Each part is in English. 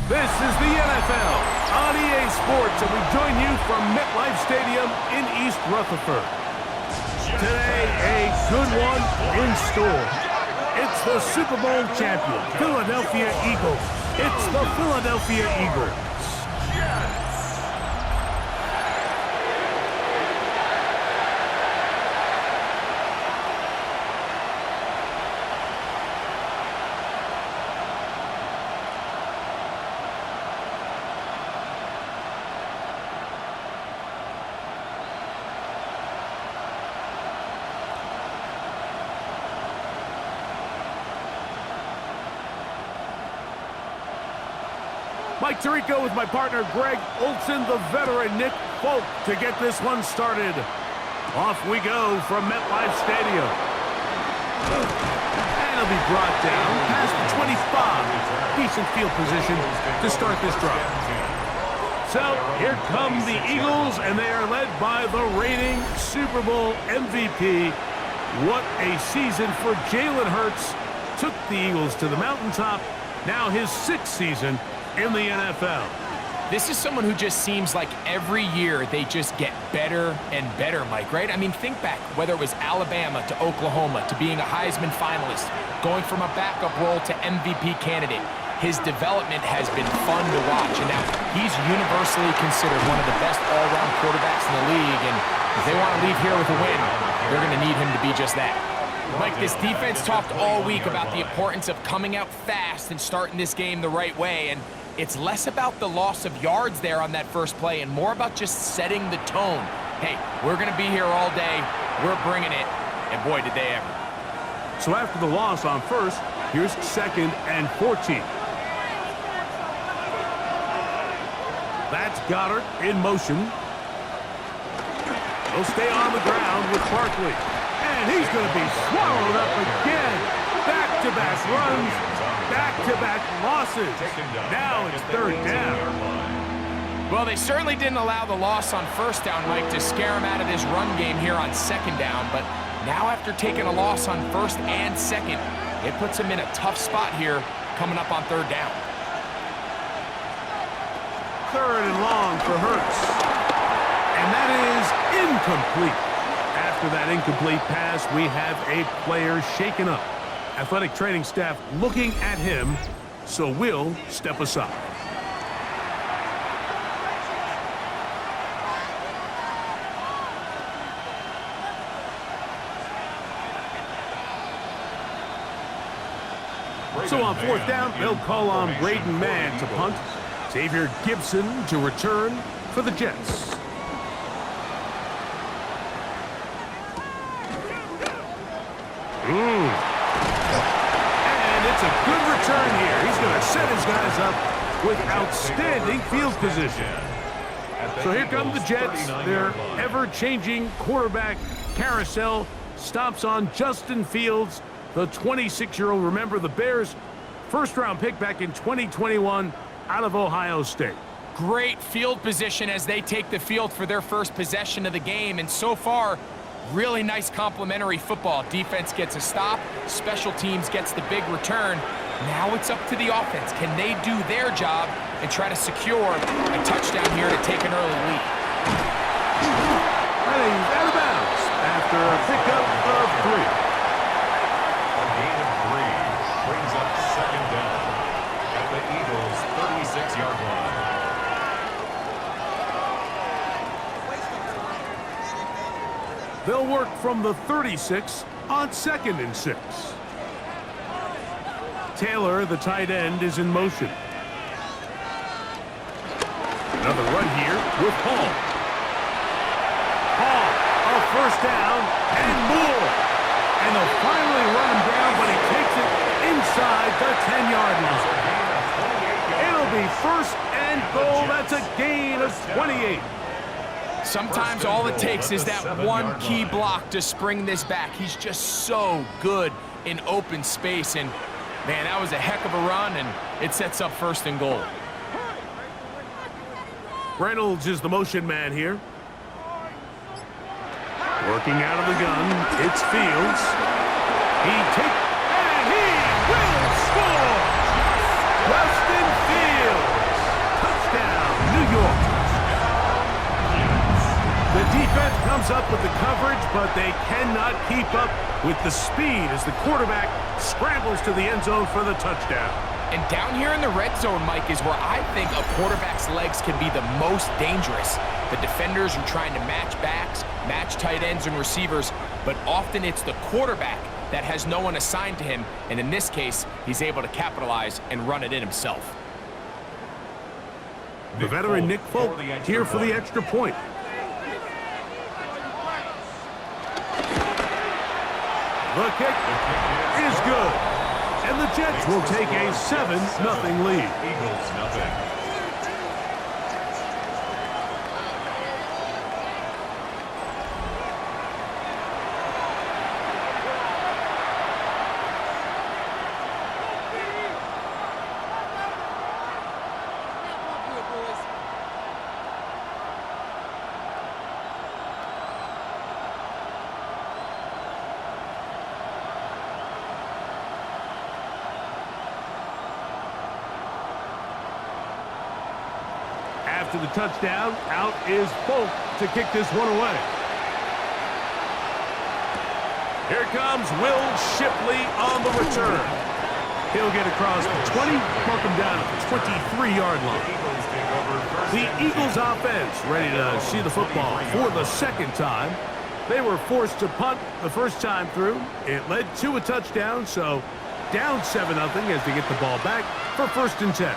This is the NFL on EA Sports, and we join you from MetLife Stadium in East Rutherford. Today, a good one in store. It's the Super Bowl champion, Philadelphia Eagles. It's the Philadelphia Eagles. Mike Tirico with my partner Greg Olson, the veteran Nick Folk to get this one started. Off we go from MetLife Stadium. And it'll be brought down past the 25. Decent field position to start this drive. So here come the Eagles, and they are led by the reigning Super Bowl MVP. What a season for Jalen Hurts. Took the Eagles to the mountaintop. Now his 6th season in the NFL. This is someone who just seems like every year they just get better and better, Mike, right? I mean, think back, whether it was Alabama to Oklahoma to being a Heisman finalist, going from a backup role to MVP candidate. His development has been fun to watch, and now he's universally considered one of the best all-around quarterbacks in the league, and if they want to leave here with a win, they're going to need him to be just that. Mike, this defense talked all week about the importance of coming out fast and starting this game the right way, and it's less about the loss of yards there on that first play and more about just setting the tone. Hey, we're going to be here all day. We're bringing it. And boy, did they ever. So after the loss on first, here's 2nd and 14. That's Goddard in motion. He'll stay on the ground with Barkley. And he's going to be swallowed up again. Back-to-back runs. Back-to-back losses. Now it's 3rd down. Well, they certainly didn't allow the loss on 1st down, Mike, to scare him out of this run game here on 2nd down. But now after taking a loss on 1st and 2nd, it puts him in a tough spot here coming up on 3rd down. 3rd and long for Hurts. And that is incomplete. After that incomplete pass, we have a player shaken up. Athletic training staff looking at him, so we'll step aside. So on 4th down, they'll call on Braden Mann to punt. Xavier Gibson to return for the Jets. And it's a good return here. He's going to set his guys up with outstanding field position. So here come the Jets. Their ever-changing quarterback carousel stops on Justin Fields, the 26-year-old. Remember, the Bears' first-round pick back in 2021 out of Ohio State. Great field position as they take the field for their first possession of the game, and so far, really nice complementary football. Defense gets a stop, special teams gets the big return. Now it's up to the offense. Can they do their job and try to secure a touchdown here to take an early lead? And he's out of bounds after a pickup of 3. A gain of 3 brings up 2nd down at the Eagles' 36-yard line. They'll work from the 36 on 2nd and 6. Taylor, the tight end, is in motion. Another run here with Hall. Hall, a 1st down, and more. And they'll finally run him down, but he takes it inside the 10-yard line. It'll be 1st and goal. That's a gain of 28. Sometimes all it takes is that one key block to spring this back. He's just so good in open space, and man, that was a heck of a run, and it sets up 1st and goal. Reynolds is the motion man here. Working out of the gun, it's Fields. And he will score! Justin Fields comes up with the coverage, but they cannot keep up with the speed as the quarterback scrambles to the end zone for the touchdown. And down here in the red zone, Mike, is where I think a quarterback's legs can be the most dangerous. The defenders are trying to match backs, match tight ends and receivers, but often it's the quarterback that has no one assigned to him, and in this case, he's able to capitalize and run it in himself. The veteran Nick Folk here for the extra point. The kick is good. And the Jets will take a 7-0 lead. Eagles, nothing. After the touchdown, out is Folk to kick this one away. Here comes Will Shipley on the return. He'll get across the 20, mark him down at the 23-yard line. The Eagles offense ready to see the football for the second time. They were forced to punt the first time through. It led to a touchdown, so down 7-0 as they get the ball back for 1st and 10.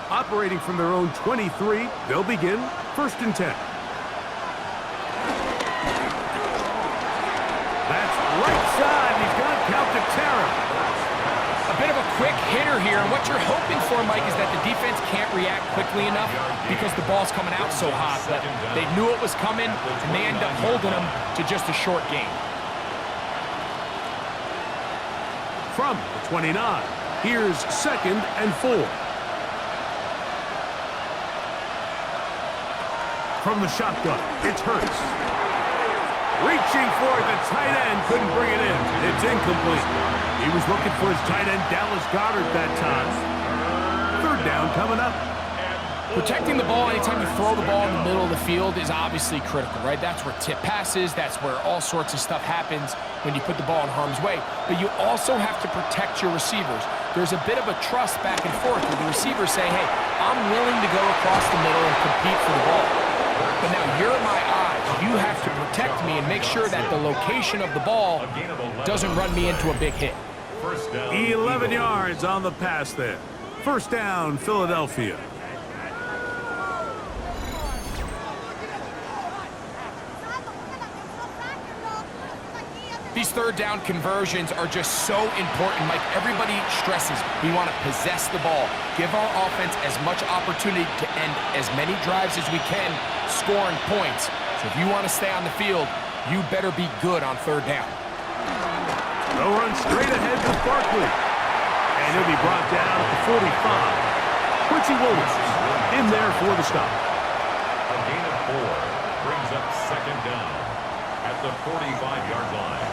Operating from their own 23, they'll begin 1st and 10. That's right side. He's got count to Terra. A bit of a quick hitter here, and what you're hoping for, Mike, is that the defense can't react quickly enough because the ball's coming out so hot. But they knew it was coming, and they end up holding them to just a short gain. From the 29, here's 2nd and 4. From the shotgun, it's Hurts. Reaching for it, the tight end couldn't bring it in. It's incomplete. He was looking for his tight end, Dallas Goedert, that time. 3rd down coming up. Protecting the ball anytime you throw the ball in the middle of the field is obviously critical, right? That's where tip passes, that's where all sorts of stuff happens when you put the ball in harm's way. But you also have to protect your receivers. There's a bit of a trust back and forth where the receivers say, hey, I'm willing to go across the middle and compete for the ball. But now you're my eyes. You have to protect me and make sure that the location of the ball doesn't run me into a big hit. 11 yards on the pass there. 1st down, Philadelphia. These 3rd down conversions are just so important, Mike. Everybody stresses we want to possess the ball, give our offense as much opportunity to end as many drives as we can, scoring points. So if you want to stay on the field, you better be good on 3rd down. They'll run straight ahead with Barkley. And he'll be brought down at the 45. Quincy Williams in there for the stop. A gain of 4 brings up 2nd down at the 45-yard line.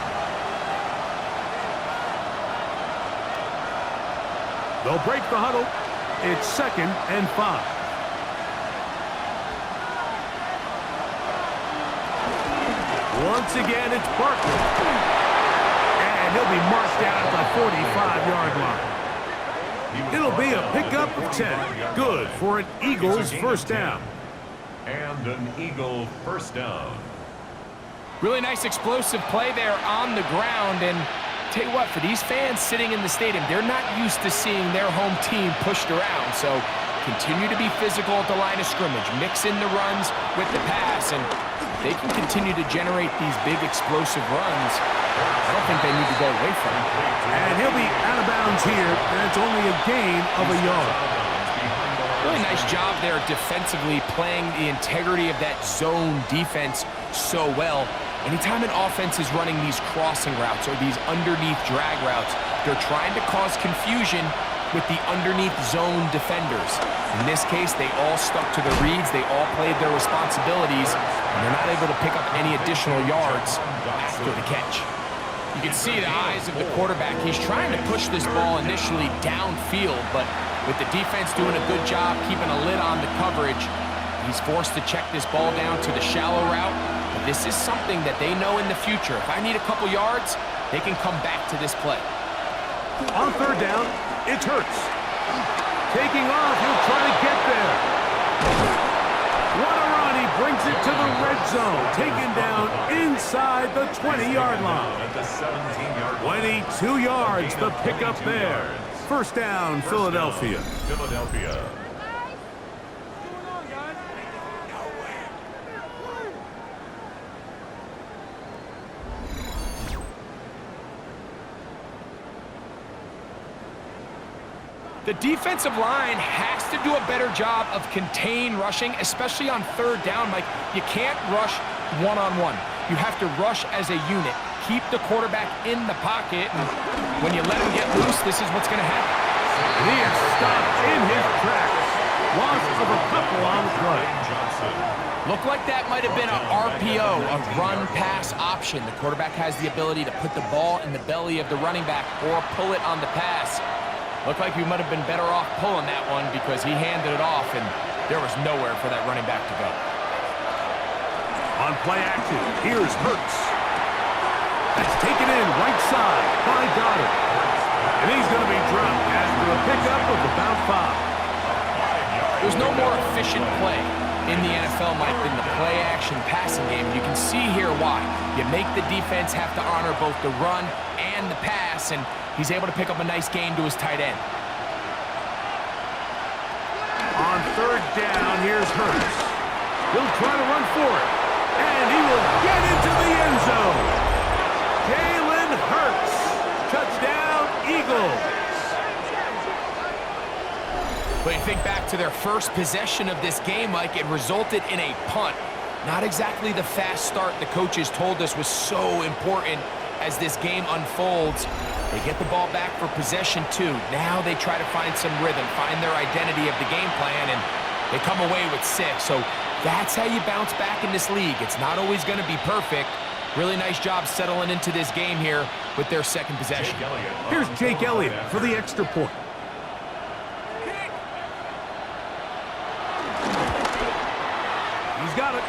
They'll break the huddle. It's 2nd and 5. Once again, it's Barkley. And he'll be marked down at the 45-yard line. It'll be a pickup of 10. Good for an Eagles 1st down. And an Eagle 1st down. Really nice explosive play there on the ground, and tell you what, for these fans sitting in the stadium, they're not used to seeing their home team pushed around, so continue to be physical at the line of scrimmage, mix in the runs with the pass, and they can continue to generate these big explosive runs. I don't think they need to go away from it. And he'll be out of bounds here, and it's only a gain of a yard. Really nice job there defensively, playing the integrity of that zone defense so well. Anytime an offense is running these crossing routes or these underneath drag routes, they're trying to cause confusion with the underneath zone defenders. In this case, they all stuck to their reads, they all played their responsibilities, and they're not able to pick up any additional yards after the catch. You can see the eyes of the quarterback. He's trying to push this ball initially downfield, but with the defense doing a good job keeping a lid on the coverage, he's forced to check this ball down to the shallow route. But this is something that they know in the future. If I need a couple yards, they can come back to this play. On third down, it's Hurts. Taking off, he'll try to get there. What a run, he brings it to the red zone. Taken down inside the 20-yard line. At the 17-yard line. 22 yards, the pickup there. First down, Philadelphia. Philadelphia. The defensive line has to do a better job of contain rushing, especially on third down. Mike, you can't rush one-on-one. You have to rush as a unit. Keep the quarterback in the pocket, and when you let him get loose, this is what's going to happen. And he is stopped in his tracks. Loss of a couple on the play. Looked like that might have been an RPO, a run-pass option. The quarterback has the ability to put the ball in the belly of the running back or pull it on the pass. Looked like we might have been better off pulling that one because he handed it off, and there was nowhere for that running back to go. On play action, here's Hurts. That's taken in right side by Goddard. And he's going to be dropped after a pickup of about 5. There's no more efficient play in the NFL, Mike, than the play-action passing game. You can see here why. You make the defense have to honor both the run and the pass, and he's able to pick up a nice gain to his tight end. On third down, here's Hurts. He'll try to run for it, and he will get into the end zone. Jalen Hurts. Touchdown, Eagles. But you think back to their first possession of this game, Mike, it resulted in a punt. Not exactly the fast start the coaches told us was so important as this game unfolds. They get the ball back for possession 2. Now they try to find some rhythm, find their identity of the game plan, and they come away with 6. So that's how you bounce back in this league. It's not always going to be perfect. Really nice job settling into this game here with their second possession. Here's Jake Elliott for the extra point. He's got it.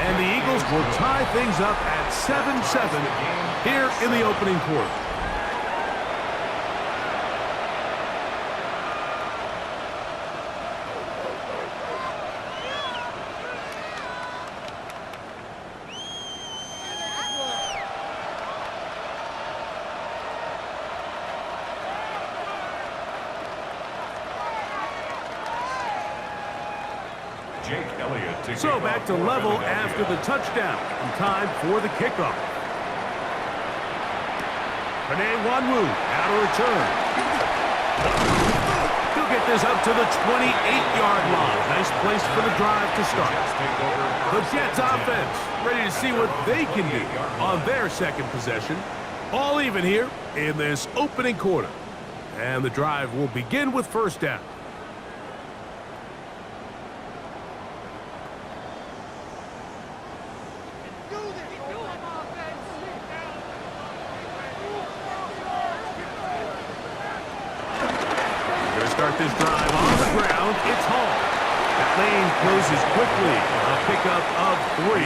And the Eagles will tie things up at 7-7 here in the opening quarter. So back to level after the touchdown. And time for the kickoff. Penei Wanwu out of return. He'll get this up to the 28-yard line. Nice place for the drive to start. The Jets offense ready to see what they can do on their second possession. All even here in this opening quarter. And the drive will begin with first down. Start this drive on the ground. It's home. That lane closes quickly. A pickup of 3.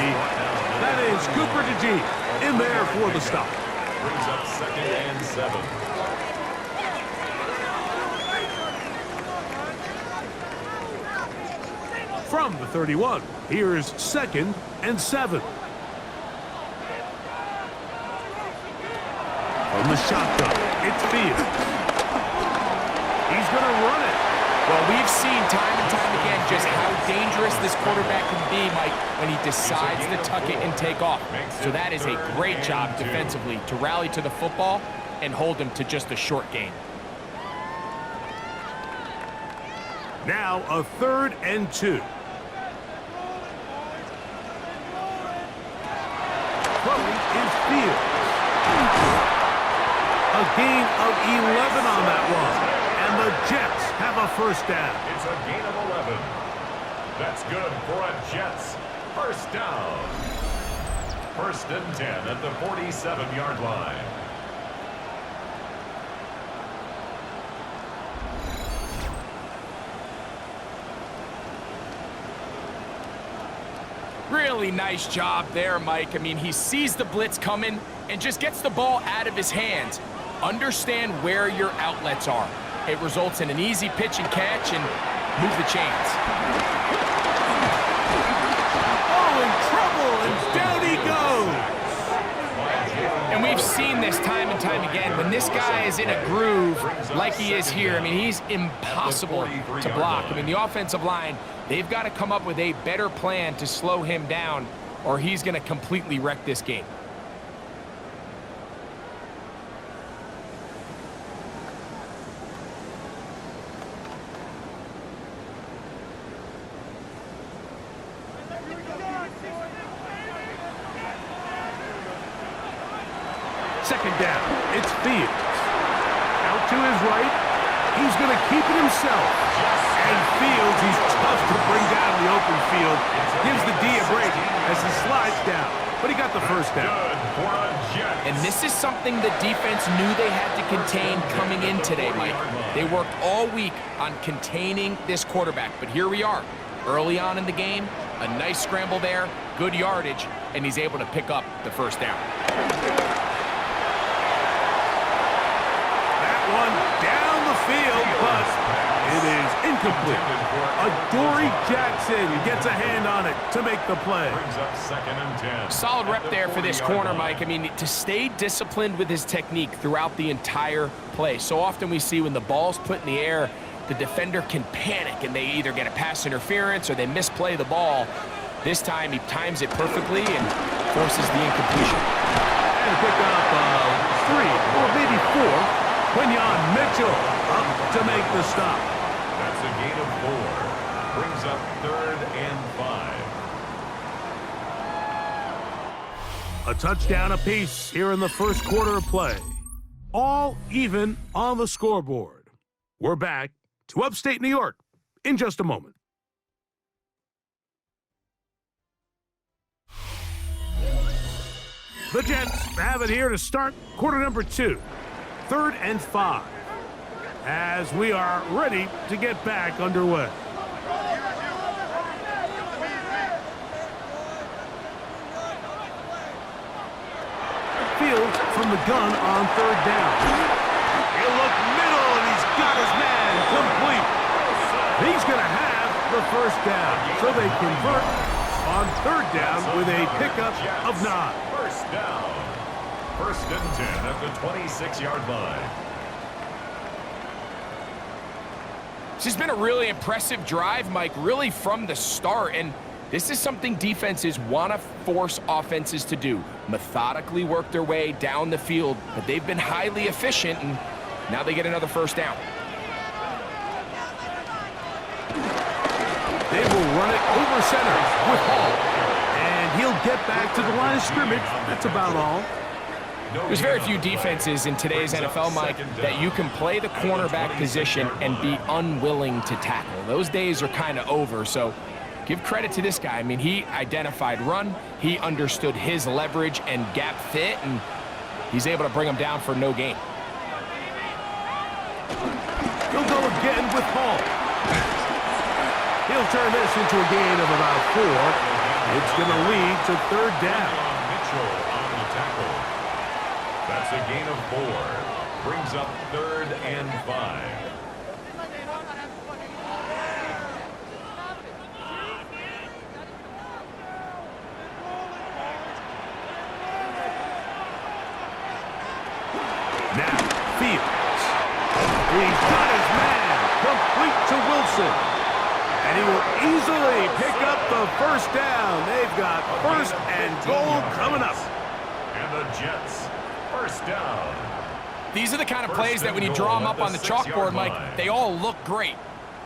That is Cooper DeJean in there for the stop. Brings up 2nd and 7. From the 31, here's 2nd and 7. From the shotgun, it's Fields. He's going to run it. Well, we've seen time and time again just how dangerous this quarterback can be, Mike, when he decides to tuck it and take off. So that is a great job defensively to rally to the football and hold him to just a short gain. Now a 3rd and 2. Throwing is Fields. A gain of 11 on that one. And the Jets have a first down. It's a gain of 11. That's good for a Jets first down. 1st and 10 at the 47-yard line. Really nice job there, Mike. I mean, he sees the blitz coming and just gets the ball out of his hands. Understand where your outlets are. It results in an easy pitch and catch and move the chains. Oh, in trouble, and down he goes. And we've seen this time and time again. When this guy is in a groove like he is here, I mean, he's impossible to block. I mean, the offensive line, they've got to come up with a better plan to slow him down, or he's going to completely wreck this game. Second down, it's Fields. Out to his right, he's going to keep it himself. And Fields, he's tough to bring down in the open field. Gives the D a break as he slides down. But he got the first down. And this is something the defense knew they had to contain coming in today, Mike. They worked all week on containing this quarterback. But here we are, early on in the game, a nice scramble there, good yardage, and he's able to pick up the first down. One down the field, but it is incomplete. Adoree Jackson gets a hand on it to make the play. Brings up 2nd and 10. Solid rep there for this corner, Mike. I mean, to stay disciplined with his technique throughout the entire play. So often we see when the ball's put in the air, the defender can panic and they either get a pass interference or they misplay the ball. This time he times it perfectly and forces the incompletion. And pick up 3 or maybe 4. Quinyon Mitchell up to make the stop. That's a gain of 4. Brings up 3rd and 5. A touchdown apiece here in the first quarter of play. All even on the scoreboard. We're back to upstate New York in just a moment. The Jets have it here to start quarter number 2. 3rd and 5, as we are ready to get back underway. Fields from the gun on 3rd down. He'll look middle, and he's got his man complete. He's going to have the first down, so they convert on 3rd down with a pickup of 9. First down. 1st and 10 at the 26-yard line. This has been a really impressive drive, Mike, really from the start. And this is something defenses want to force offenses to do. Methodically work their way down the field, but they've been highly efficient, and now they get another first down. They will run it over center with Hall. And he'll get back to the line of scrimmage. That's about all. There's very few defenses in today's NFL, Mike, that you can play the cornerback position and be unwilling to tackle. Those days are kind of over, so give credit to this guy. I mean, he identified run, he understood his leverage and gap fit, and he's able to bring him down for no gain. He'll go again with Hall. He'll turn this into a gain of about 4. It's going to lead to 3rd down. Mitchell on the tackle. That's a gain of 4. Brings up 3rd and 5. Now, Fields. He's got his man complete to Wilson. And he will easily pick up the first down. They've got 1st and goal coming up. And the Jets, first down. These are the kind of plays that when you draw them up on the chalkboard, Mike, they all look great.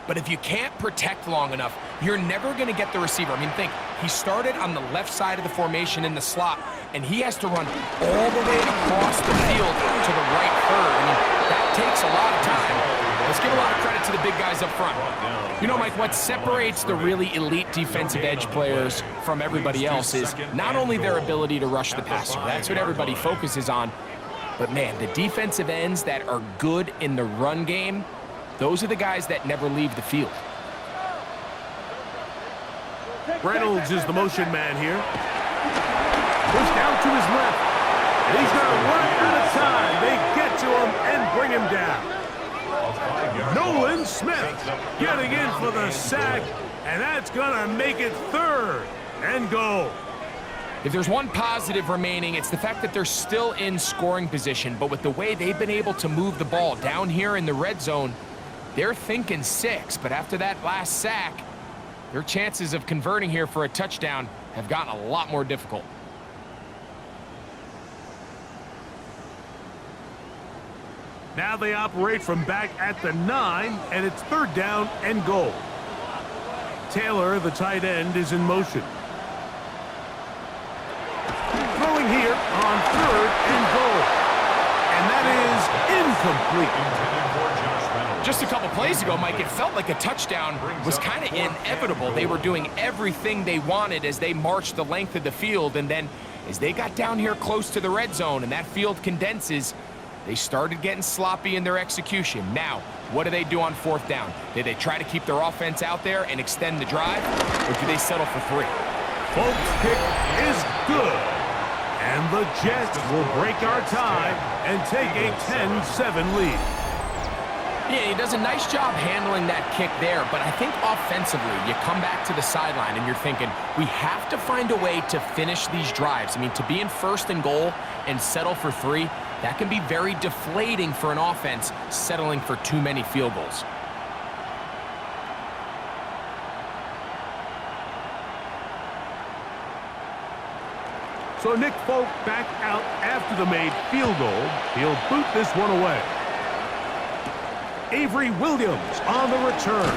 But if you can't protect long enough, you're never going to get the receiver. I mean, think, he started on the left side of the formation in the slot, and he has to run all the way across the field to the right third. I mean, that takes a lot of time. Let's give a lot of credit to the big guys up front. You know, Mike, what separates the really elite defensive edge players from everybody else is not only their ability to rush the passer. That's what everybody focuses on. But, man, the defensive ends that are good in the run game, those are the guys that never leave the field. Reynolds is the motion man here. Pushed out to his left. And he's going to run out of time. They get to him and bring him down. Nolan Smith getting in for the sack, and that's going to make it 3rd and goal. If there's one positive remaining, it's the fact that they're still in scoring position, but with the way they've been able to move the ball down here in the red zone, they're thinking 6, but after that last sack, their chances of converting here for a touchdown have gotten a lot more difficult. Now they operate from back at the 9, and it's 3rd down and goal. Taylor, the tight end, is in motion. Throwing here on 3rd and goal. And that is incomplete. Just a couple plays ago, Mike, it felt like a touchdown was kind of inevitable. They were doing everything they wanted as they marched the length of the field, and then as they got down here close to the red zone and that field condenses, they started getting sloppy in their execution. Now, what do they do on 4th down? Do they try to keep their offense out there and extend the drive, or do they settle for 3? Folks' kick is good. And the Jets will break our tie and take a 10-7 lead. Yeah, he does a nice job handling that kick there, but I think offensively, you come back to the sideline and you're thinking, we have to find a way to finish these drives. I mean, to be in 1st and goal and settle for 3, that can be very deflating for an offense settling for too many field goals. So Nick Folk back out after the made field goal. He'll boot this one away. Avery Williams on the return.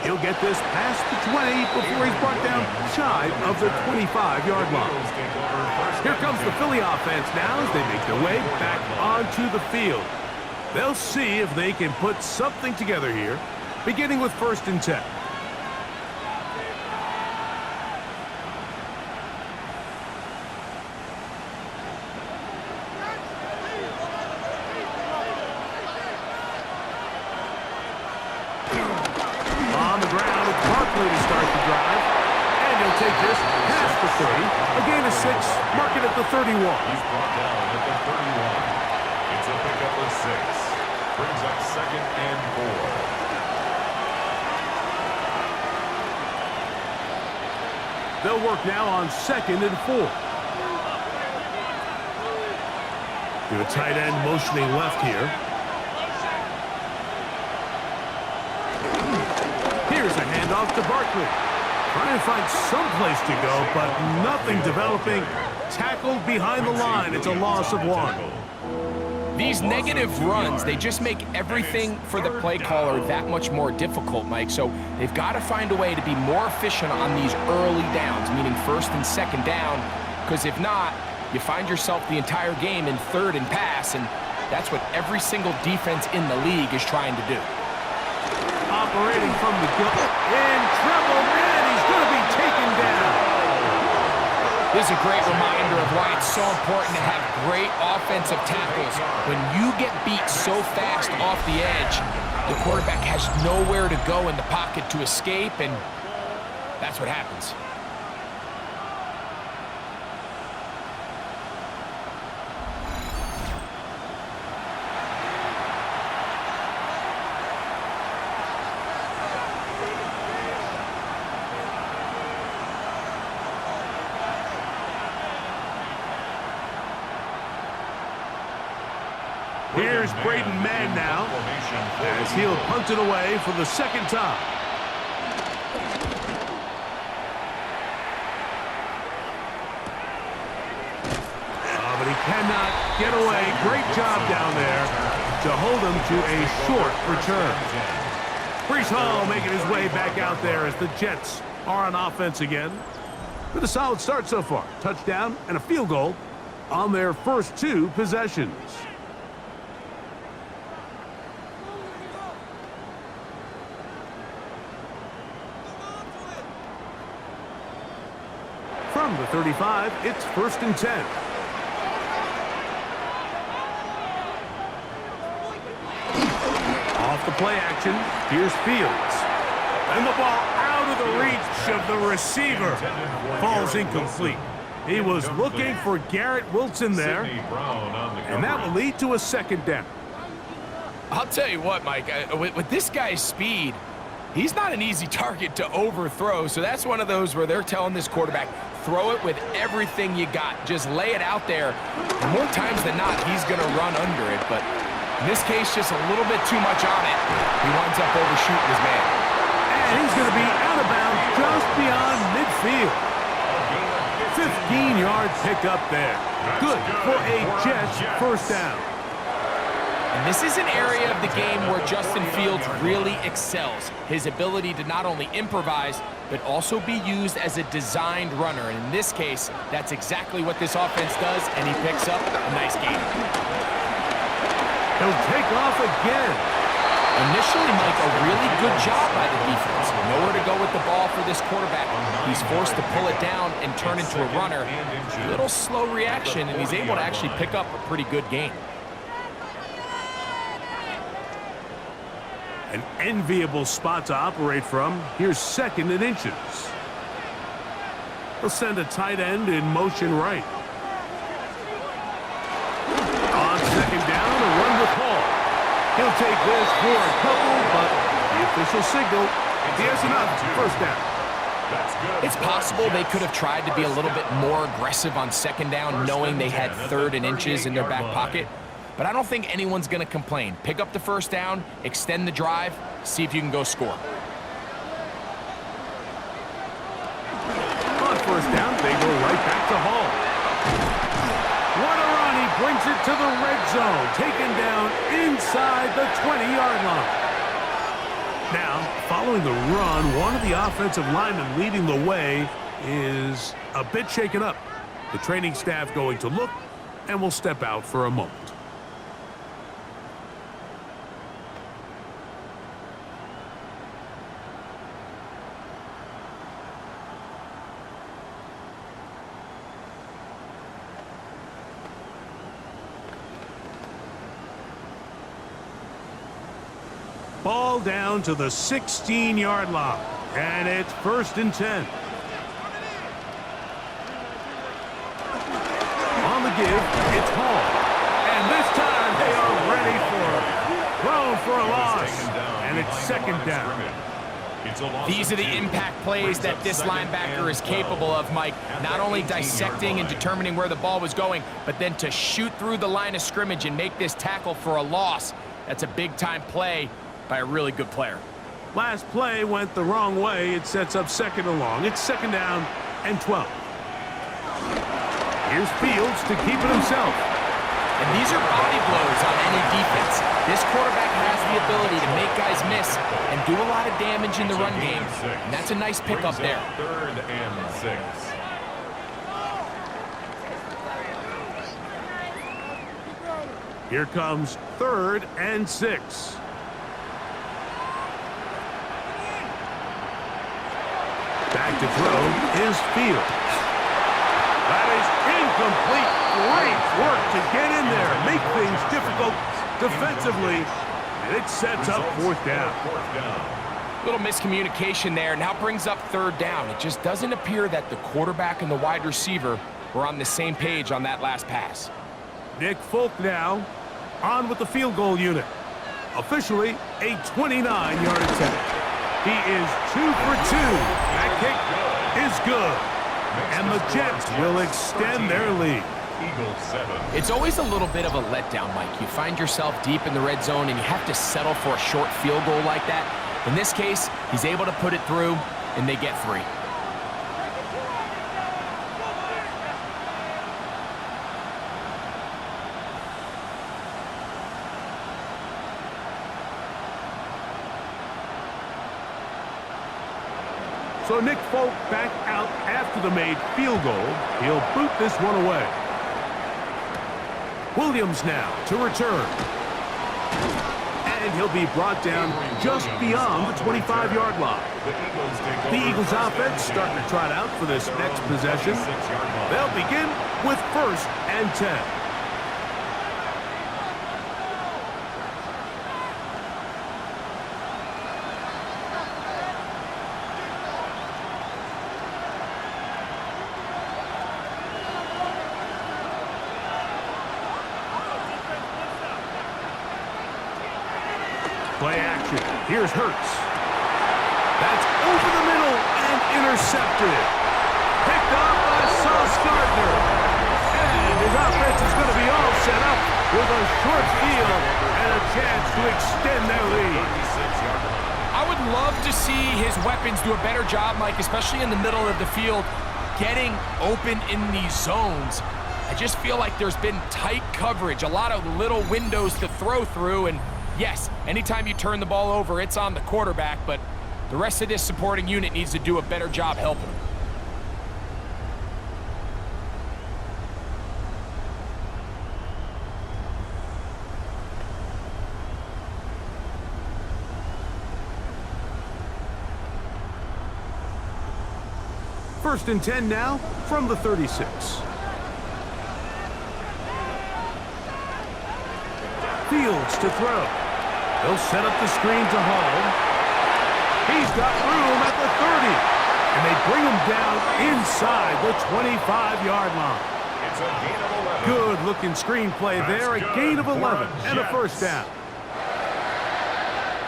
He'll get this past the 20 before he's brought down shy of the 25-yard line. Here comes the Philly offense now as they make their way back onto the field. They'll see if they can put something together here, beginning with 1st and 10. On the ground, it's Barkley to start the drive. And he'll take this past the 30. A gain of 6, mark it at the 31. He's brought down at the 31. It's a pickup of 6. Brings up 2nd and 4. They'll work now on 2nd and 4. Do a tight end motioning left here. Here's a handoff to Barkley. Trying to find some place to go, but nothing developing. Tackled behind the line. It's a loss of 1. These negative runs, they just make everything for the play caller that much more difficult, Mike. So they've got to find a way to be more efficient on these early downs, meaning 1st and 2nd down, because if not, you find yourself the entire game in 3rd and pass, and that's what every single defense in the league is trying to do. Operating from the gun. In trouble, and he's going to be taken down. This is a great reminder of why it's so important to have great offensive tackles. When you get beat so fast off the edge, the quarterback has nowhere to go in the pocket to escape, and that's what happens. Here's Braden Mann now, as he'll punt it away for the 2nd time. But he cannot get away. Great job down there to hold him to a short return. Breece Hall making his way back out there as the Jets are on offense again. With a solid start so far. Touchdown and a field goal on their first 2 possessions. From the 35, it's 1st and 10. Off the play action, here's Fields. And the ball out of the reach push of the receiver. Falls incomplete. He was looking for Garrett Wilson there, and that will lead to a second down. I'll tell you what, Mike, with this guy's speed, he's not an easy target to overthrow, so that's one of those where they're telling this quarterback, throw it with everything you got. Just lay it out there. And more times than not, he's going to run under it, but in this case, just a little bit too much on it. He winds up overshooting his man. And he's going to be out of bounds just beyond midfield. 15-yard pickup there. Good for a Jets first down. And this is an area of the game where Justin Fields really excels. His ability to not only improvise, but also be used as a designed runner. And in this case, that's exactly what this offense does, and he picks up a nice gain. He'll take off again. Initially, Mike, a really good job by the defense. Nowhere to go with the ball for this quarterback. He's forced to pull it down and turn into a runner. A little slow reaction, and he's able to actually pick up a pretty good gain. An enviable spot to operate from. Here's 2nd and inches. He'll send a tight end in motion right. On 2nd down, a run with Hall. He'll take this for a couple, but the official signal, he has enough. First down. It's possible they could have tried to be a little bit more aggressive on 2nd down, knowing they had 3rd and inches in their back pocket. But I don't think anyone's going to complain. Pick up the first down, extend the drive, see if you can go score. On first down, they go right back to Hall. What a run. He brings it to the red zone. Taken down inside the 20-yard line. Now, following the run, one of the offensive linemen leading the way is a bit shaken up. The training staff going to look and will step out for a moment. Ball down to the 16-yard line, and it's 1st and 10. On the give, it's Hall. And this time they are ready for it. Thrown for a loss, and it's 2nd down. These are the impact plays that this linebacker is capable of, Mike. Not only dissecting and determining where the ball was going, but then to shoot through the line of scrimmage and make this tackle for a loss. That's a big-time play by a really good player. Last play went the wrong way. It sets up 2nd and long. It's 2nd down and 12. Here's Fields to keep it himself. And these are body blows on any defense. This quarterback has the ability to make guys miss and do a lot of damage in the run game. And that's a nice pickup there. 3rd and 6. Here comes 3rd and 6. Back to throw is Fields. That is incomplete. Great work to get in there, make things difficult defensively, and it sets up 4th down. Little miscommunication there. Now brings up 3rd down. It just doesn't appear that the quarterback and the wide receiver were on the same page on that last pass. Nick Folk now on with the field goal unit. Officially a 29-yard attempt. He is 2 for 2. That kick is good. And the Jets will extend their lead. It's always a little bit of a letdown, Mike. You find yourself deep in the red zone and you have to settle for a short field goal like that. In this case, he's able to put it through, and they get 3. So Nick Folk back out after the made field goal. He'll boot this one away. Williams now to return. And he'll be brought down just beyond the 25-yard line. The Eagles offense starting to trot out for this next possession. They'll begin with 1st and 10. action. Here's Hurts. That's over the middle and intercepted. Picked up by Sauce Gardner. And his offense is going to be all set up with a short field and a chance to extend their lead. I would love to see his weapons do a better job, Mike, especially in the middle of the field, getting open in these zones. I just feel like there's been tight coverage, a lot of little windows to throw through, and yes, anytime you turn the ball over, it's on the quarterback, but the rest of this supporting unit needs to do a better job helping him. First and 10 now from the 36. Fields to throw. He'll set up the screen to Hall. He's got room at the 30. And they bring him down inside the 25-yard line. It's a gain of 11. Good-looking screenplay there. A gain of 11 and a first down.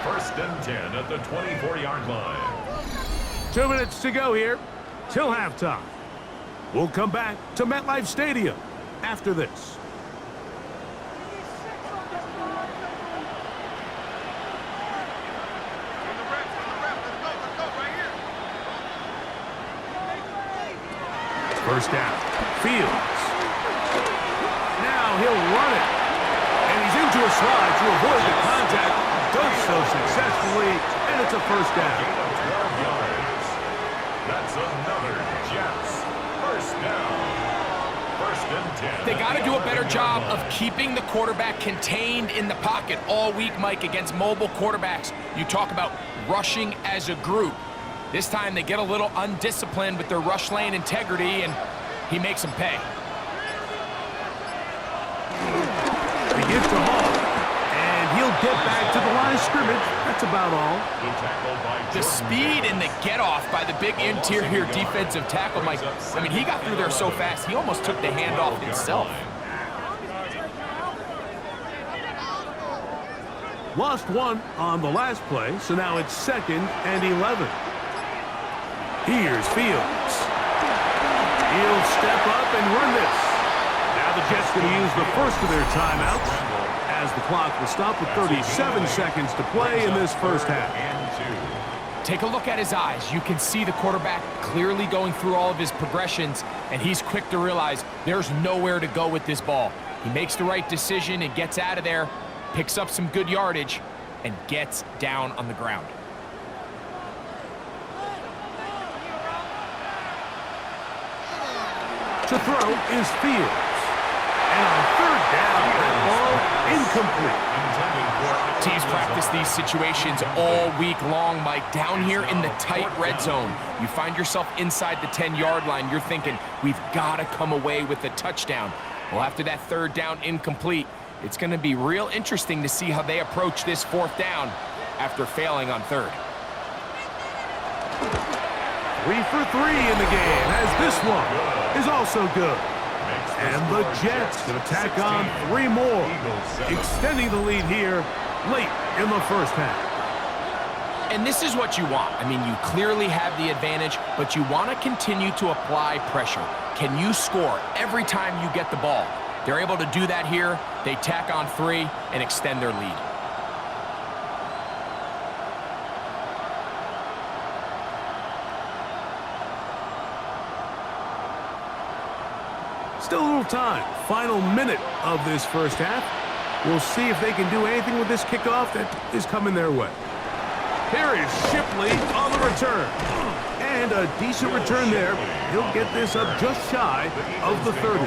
First and 10 at the 24-yard line. 2 minutes to go here till halftime. We'll come back to MetLife Stadium after this. First down. Fields. Now he'll run it. And he's into a slide to avoid the contact. Does so successfully, and it's a first down. Gain of 12 yards. That's another Jets. First down. First and 10. They got to do a better job of keeping the quarterback contained in the pocket all week, Mike, against mobile quarterbacks. You talk about rushing as a group. This time they get a little undisciplined with their rush lane integrity, and he makes them pay. They give to Hall, and he'll get back to the line of scrimmage. That's about all. The speed and the get-off by the big interior defensive tackle, Mike. I mean, he got through there so fast, he almost took the handoff himself. Lost one on the last play, so now it's 2nd and 11. Here's Fields. He'll step up and run this. Now the Jets going to use the first of their timeouts as the clock will stop with 37 seconds to play in this first half. Take a look at his eyes. You can see the quarterback clearly going through all of his progressions, and he's quick to realize there's nowhere to go with this ball. He makes the right decision and gets out of there, picks up some good yardage, and gets down on the ground. To throw is Fields. And on third down, that ball incomplete. Teams practice these situations all week long, Mike. Down here in the tight red zone, you find yourself inside the 10-yard line. You're thinking, we've got to come away with a touchdown. Well, after that third down incomplete, it's going to be real interesting to see how they approach this fourth down after failing on third. 3 for 3 in the game, as this one is also good. And the Jets going to tack on 3 more, extending the lead here late in the first half. And this is what you want. I mean, you clearly have the advantage, but you want to continue to apply pressure. Can you score every time you get the ball? They're able to do that here. They tack on 3 and extend their lead. Still a little time. Final minute of this first half. We'll see if they can do anything with this kickoff that is coming their way. Here is Shipley on the return. And a decent return there. He'll get this up just shy of the 30.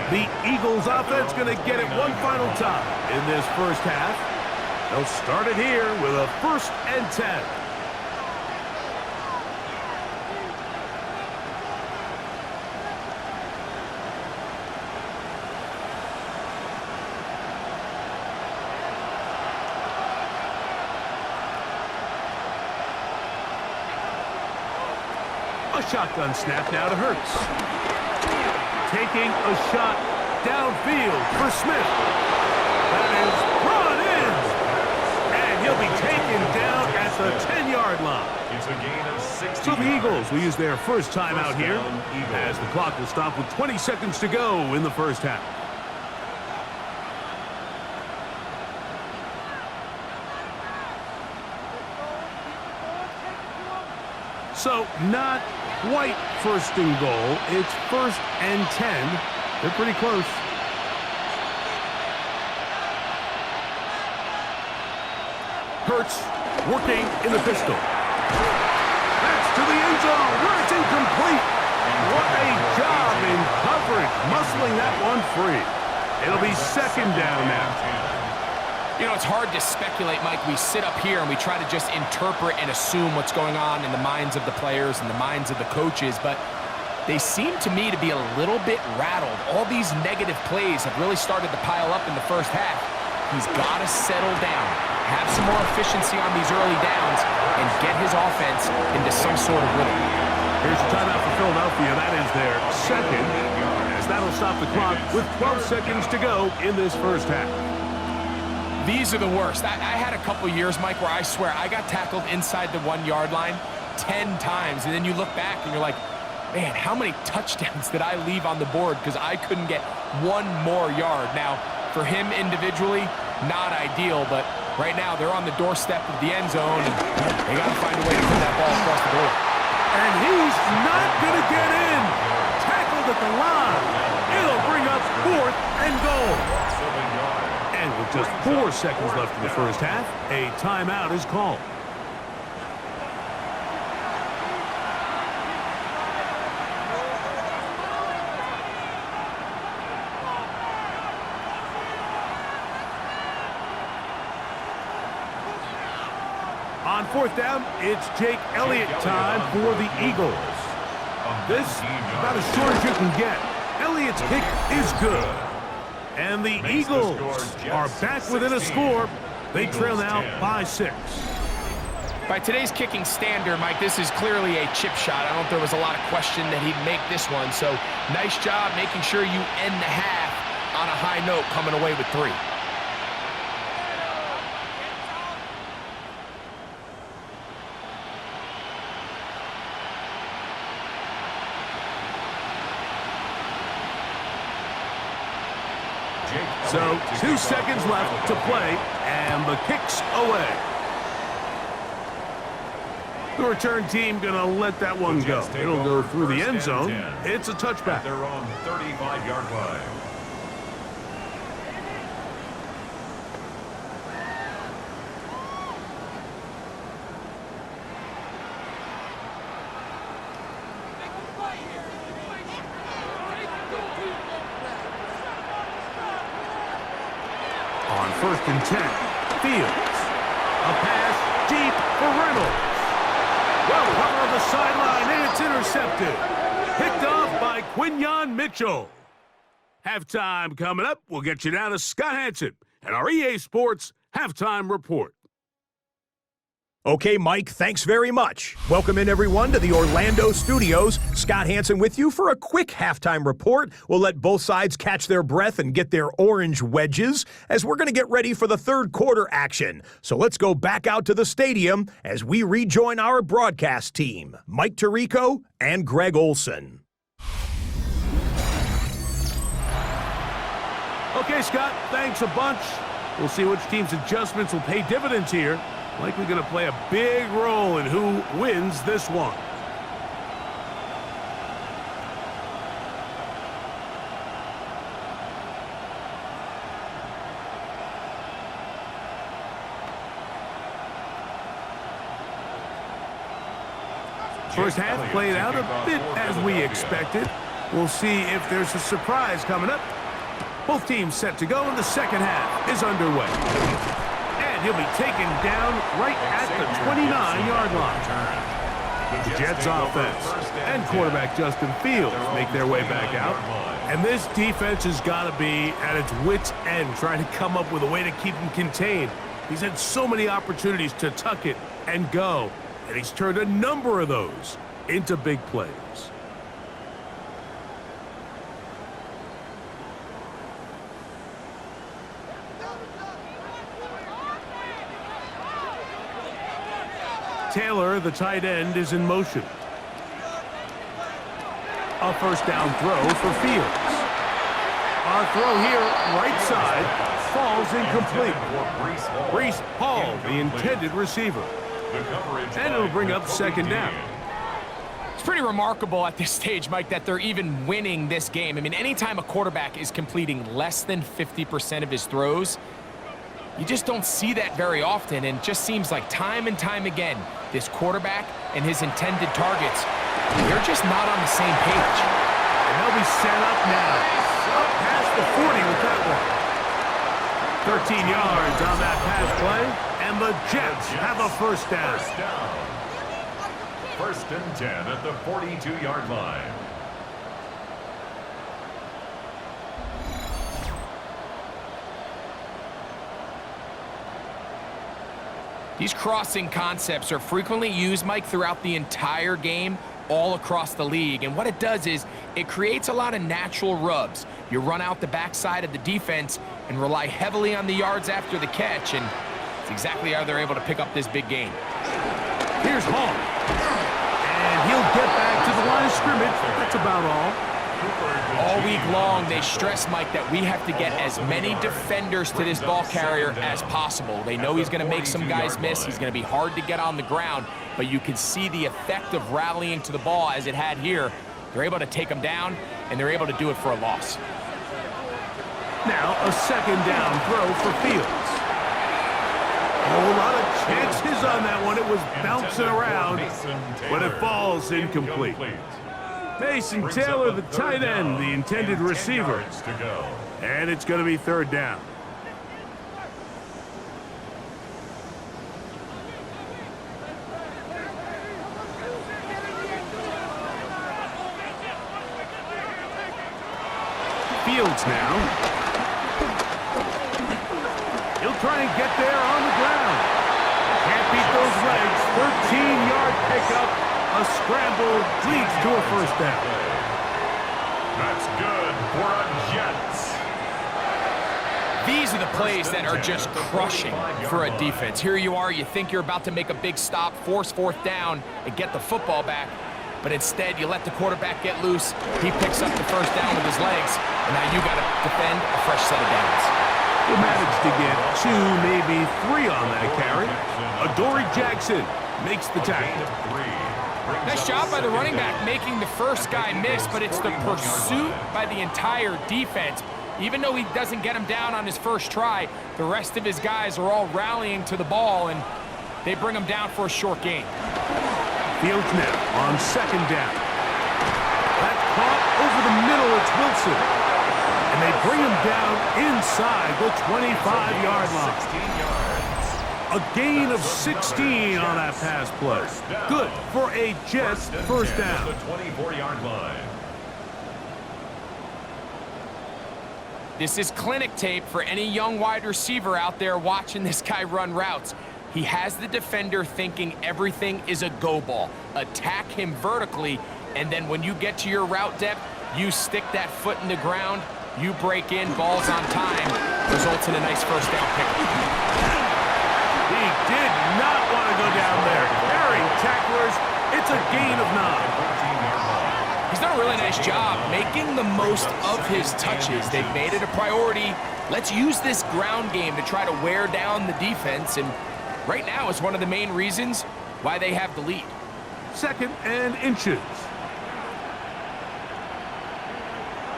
The Eagles offense going to get it one final time in this first half. They'll start it here with a 1st and 10. A shotgun snap now to Hurts. Taking a shot downfield for Smith. That is brought in. And he'll be taken down at the 10-yard line. It's a gain of 60 So the yards. Eagles will use their first timeout First here down, Eagles. as the clock will stop with 20 seconds to go in the first half. So not quite first and goal. It's first and 10. They're pretty close. Hurts working in the pistol. That's to the end zone where it's incomplete. What a job in coverage, muscling that one free. It'll be second down now. You know, it's hard to speculate, Mike. We sit up here and we try to just interpret and assume what's going on in the minds of the players and the minds of the coaches, but they seem to me to be a little bit rattled. All these negative plays have really started to pile up in the first half. He's got to settle down, have some more efficiency on these early downs, and get his offense into some sort of rhythm. Here's a timeout for Philadelphia. That is their second, as that'll stop the clock with 12 seconds to go in this first half. These are the worst. I had a couple years, Mike, where I swear I got tackled inside the 1-yard line 10 times, and then you look back and you're like, man, how many touchdowns did I leave on the board because I couldn't get one more yard? Now, for him individually, not ideal, but right now they're on the doorstep of the end zone, and they got to find a way to get that ball across the board. And he's not going to get in. Tackled at the line. It'll bring up fourth and goal. And with just 4 seconds left in the first half, a timeout is called. On fourth down, it's Jake Elliott time for the Eagles. This about as short as you can get. Elliott's kick is good. And the Eagles are back within a score. They trail now by 6. By today's kicking standard, Mike, this is clearly a chip shot. I don't think there was a lot of question that he'd make this one. So nice job making sure you end the half on a high note, coming away with 3. So 2 seconds left to play, and the kick's away. The return team going to let that one go. It'll go through the end zone. It's a touchback. They're on 35-yard line. On first and 10, Fields. A pass deep for Reynolds. Well, cover on the sideline, and it's intercepted. Picked off by Quinyon Mitchell. Halftime coming up. We'll get you down to Scott Hansen and our EA Sports Halftime Report. Okay, Mike, thanks very much. Welcome in, everyone, to the Orlando studios. Scott Hansen with you for a quick halftime report. We'll let both sides catch their breath and get their orange wedges as we're going to get ready for the third quarter action. So let's go back out to the stadium as we rejoin our broadcast team, Mike Tirico and Greg Olson. Okay, Scott, thanks a bunch. We'll see which team's adjustments will pay dividends here. Likely going to play a big role in who wins this one. First half played out a bit as we expected. We'll see if there's a surprise coming up. Both teams set to go, and the second half is underway. And he'll be taken down right at the 29-yard line. The Jets offense and quarterback Justin Fields make their way back out. And this defense has got to be at its wits' end, trying to come up with a way to keep him contained. He's had so many opportunities to tuck it and go, and he's turned a number of those into big plays. Taylor, the tight end, is in motion. A first down throw for Fields. Our throw here, right side, falls incomplete. Breece Hall, the intended receiver. And it'll bring up second down. It's pretty remarkable at this stage, Mike, that they're even winning this game. I mean, anytime a quarterback is completing less than 50% of his throws, you just don't see that very often, and it just seems like time and time again, this quarterback and his intended targets, they're just not on the same page. And they'll be set up now. Up past the 40 with that one. 13 yards on that pass play, and the Jets have a first down. First and 10 at the 42-yard line. These crossing concepts are frequently used, Mike, throughout the entire game, all across the league. And what it does is it creates a lot of natural rubs. You run out the backside of the defense and rely heavily on the yards after the catch, and it's exactly how they're able to pick up this big gain. Here's Hall. And he'll get back to the line of scrimmage. That's about all. All week long, they stress, Mike, that we have to get as many defenders to this ball carrier as possible. They know he's going to make some guys miss. He's going to be hard to get on the ground, but you can see the effect of rallying to the ball as it had here. They're able to take him down, and they're able to do it for a loss. Now a second down throw for Fields. A whole lot of chances on that one. It was bouncing around, but it falls incomplete. Mason Taylor, the tight end, the intended receiver. And it's going to be third down. Fields now. He'll try and get there on the ground. Can't beat those legs. 13-yard pickup. A scramble leads to a first down. That's good for a Jets. These are the plays that are just crushing for a defense. Here you are, you think you're about to make a big stop, force fourth down, and get the football back. But instead, you let the quarterback get loose. He picks up the first down with his legs, and now you got to defend a fresh set of downs. He managed to get 2, maybe 3 on that carry. Adoree Jackson makes the tackle. Nice job by the running back making the first guy miss, but it's the pursuit by the entire defense. Even though he doesn't get him down on his first try, the rest of his guys are all rallying to the ball, and they bring him down for a short gain. Fields now on second down. That's caught over the middle. It's Wilson. And they bring him down inside the 25-yard line. A gain of 16 on that pass play. Good for a Jets first down. The 24-yard line. This is clinic tape for any young wide receiver out there watching this guy run routes. He has the defender thinking everything is a go ball. Attack him vertically, and then when you get to your route depth, you stick that foot in the ground, you break in, balls on time, results in a nice first down pick. He did not want to go down there. Carrying tacklers, it's a gain of 9. He's done a really nice job making the most of his touches. They've made it a priority. Let's use this ground game to try to wear down the defense, and right now it's one of the main reasons why they have the lead. Second and inches.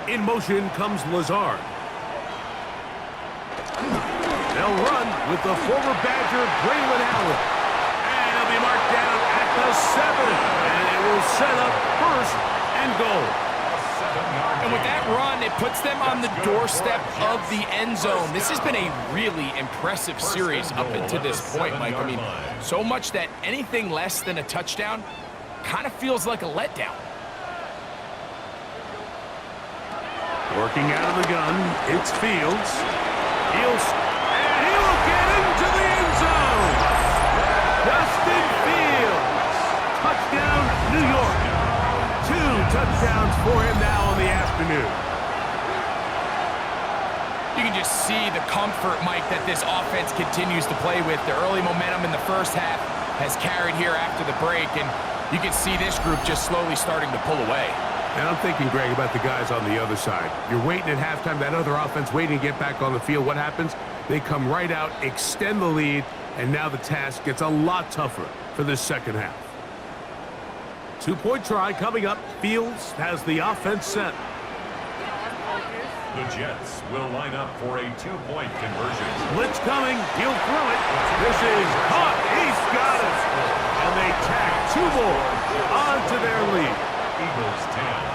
In motion comes Lazard. They'll run with the former Badger, Braylon Allen. And he'll be marked down at the 7. And it will set up first and goal. And with that run, it puts them on the doorstep of the end zone. This has been a really impressive series up until this point, Mike. I mean, so much that anything less than a touchdown kind of feels like a letdown. Working out of the gun, it's Fields. And he will get into the end zone. Justin Fields. Touchdown, New York. 2 touchdowns for him now in the afternoon. You can just see the comfort, Mike, that this offense continues to play with. The early momentum in the first half has carried here after the break, and you can see this group just slowly starting to pull away. And I'm thinking, Greg, about the guys on the other side. You're waiting at halftime, that other offense waiting to get back on the field. What happens? They come right out, extend the lead, and now the task gets a lot tougher for this second half. Two-point try coming up. Fields has the offense set. The Jets will line up for a two-point conversion. Blitz coming. He'll throw it. This is caught. He's got it. And they tack two more onto their lead. Eagles 10.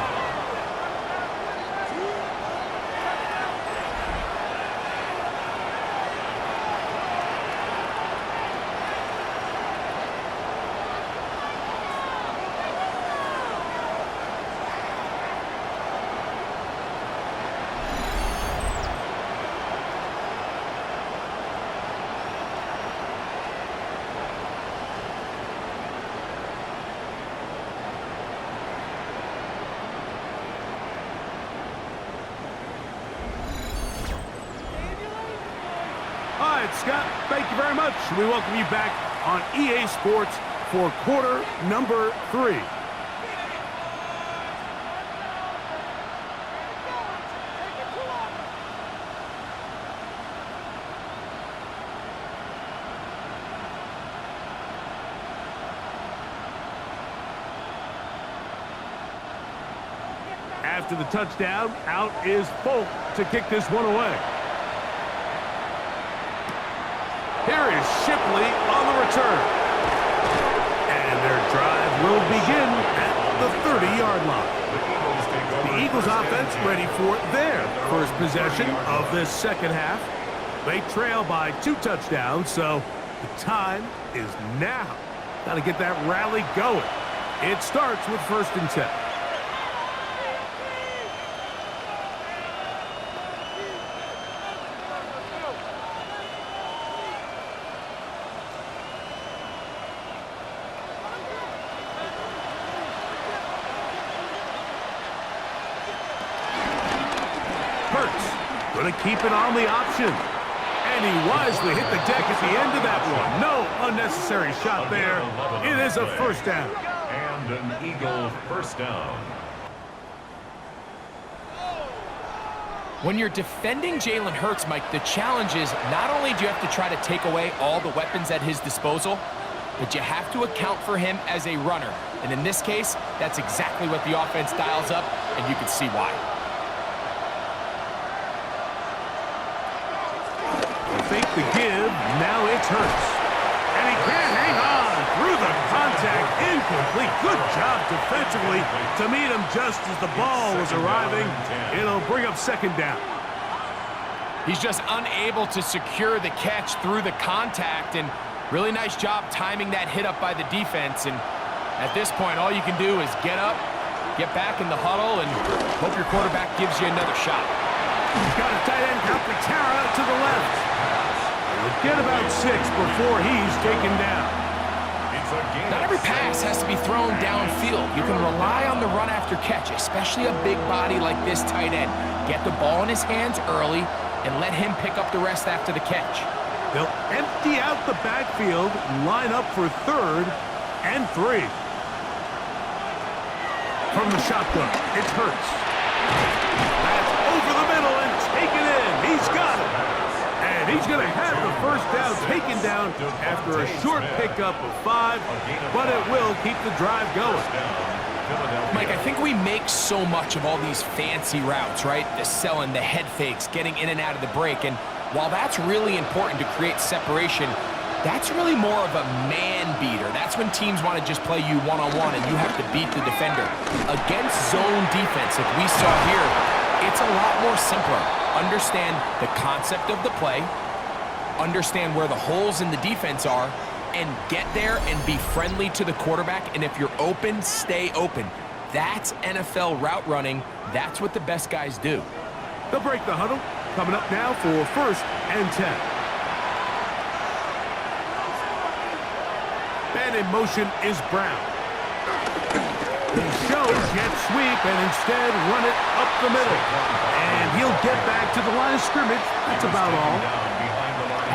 All right, Scott, thank you very much. We welcome you back on EA Sports for quarter number 3. After the touchdown, out is Folk to kick this one away. Here is Shipley on the return. And their drive will begin at the 30-yard line. The Eagles offense ready for their first possession of this second half. They trail by 2 touchdowns, so the time is now. Got to get that rally going. It starts with 1st and 10. Going to keep it on the option. And he wisely hit the deck at the end of that one. No unnecessary shot there. It is a first down. And an Eagle first down. When you're defending Jalen Hurts, Mike, the challenge is not only do you have to try to take away all the weapons at his disposal, but you have to account for him as a runner. And in this case, that's exactly what the offense dials up, and you can see why. Fake the give, now it's Hurts. And he can't hang on through the contact, incomplete. Good job defensively to meet him just as the ball was arriving. It'll bring up 2nd down. He's just unable to secure the catch through the contact, and really nice job timing that hit up by the defense. And at this point, all you can do is get up, get back in the huddle, and hope your quarterback gives you another shot. He's got a tight end, Calcaterra, to the left. He'll get about 6 before he's taken down. Not every pass has to be thrown downfield. You can rely on the run after catch, especially a big body like this tight end. Get the ball in his hands early and let him pick up the rest after the catch. They'll empty out the backfield, line up for 3rd and 3. From the shotgun, it's Hurts. That's over the middle and taken in. He's got it. And he's going to have the first down taken down after a short pickup of 5, but it will keep the drive going. Mike, I think we make so much of all these fancy routes, right? The selling, the head fakes, getting in and out of the break. And while that's really important to create separation, that's really more of a man beater. That's when teams want to just play you one-on-one and you have to beat the defender. Against zone defense, like we saw here, it's a lot more simpler. Understand the concept of the play, understand where the holes in the defense are, and get there and be friendly to the quarterback. And if you're open, stay open. That's NFL route running. That's what the best guys do. They'll break the huddle. Coming up now for 1st and 10. And in motion is Brown. He shows jet sweep and instead run it up the middle. And he'll get back to the line of scrimmage. That's about all.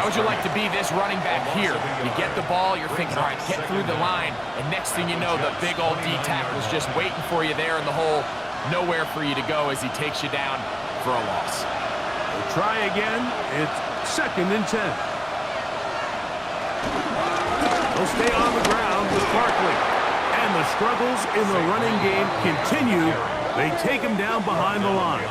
How would you like to be this running back here? You get the ball, you're thinking, all right, get through the line, and next thing you know, the big old D tackle's just waiting for you there in the hole. Nowhere for you to go as he takes you down for a loss. We'll try again. It's 2nd and 10. They'll stay on the ground with Barkley. And the struggles in the running game continue. They take him down behind the line.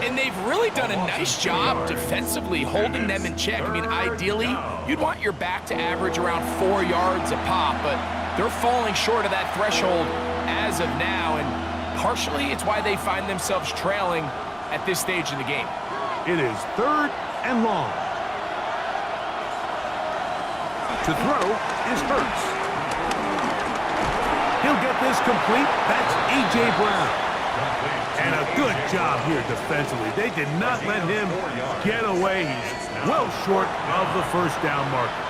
And they've really done a nice job defensively holding them in check. I mean, ideally, you'd want your back to average around 4 yards a pop, but they're falling short of that threshold as of now, and partially it's why they find themselves trailing at this stage in the game. It is 3rd and long. To throw is Hurts. He'll get this complete. That's A.J. Brown. And a good job here defensively. They did not let him get away. He's well short of the first down marker.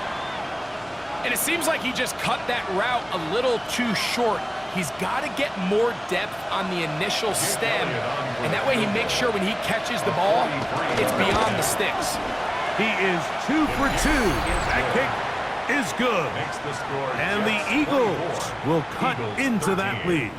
And it seems like he just cut that route a little too short. He's got to get more depth on the initial stem, and that way he makes sure when he catches the ball, it's beyond the sticks. He is 2 for 2. That kick is good. And the Eagles will cut into that lead.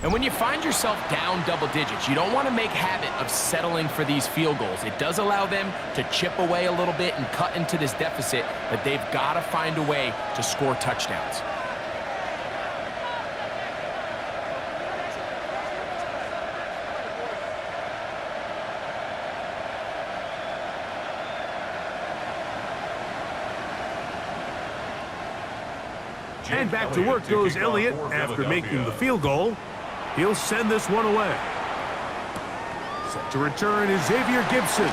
And when you find yourself down double digits, you don't want to make habit of settling for these field goals. It does allow them to chip away a little bit and cut into this deficit, but they've got to find a way to score touchdowns. And back to work goes Elliott after making the field goal. He'll send this one away. Set to return is Xavier Gibson.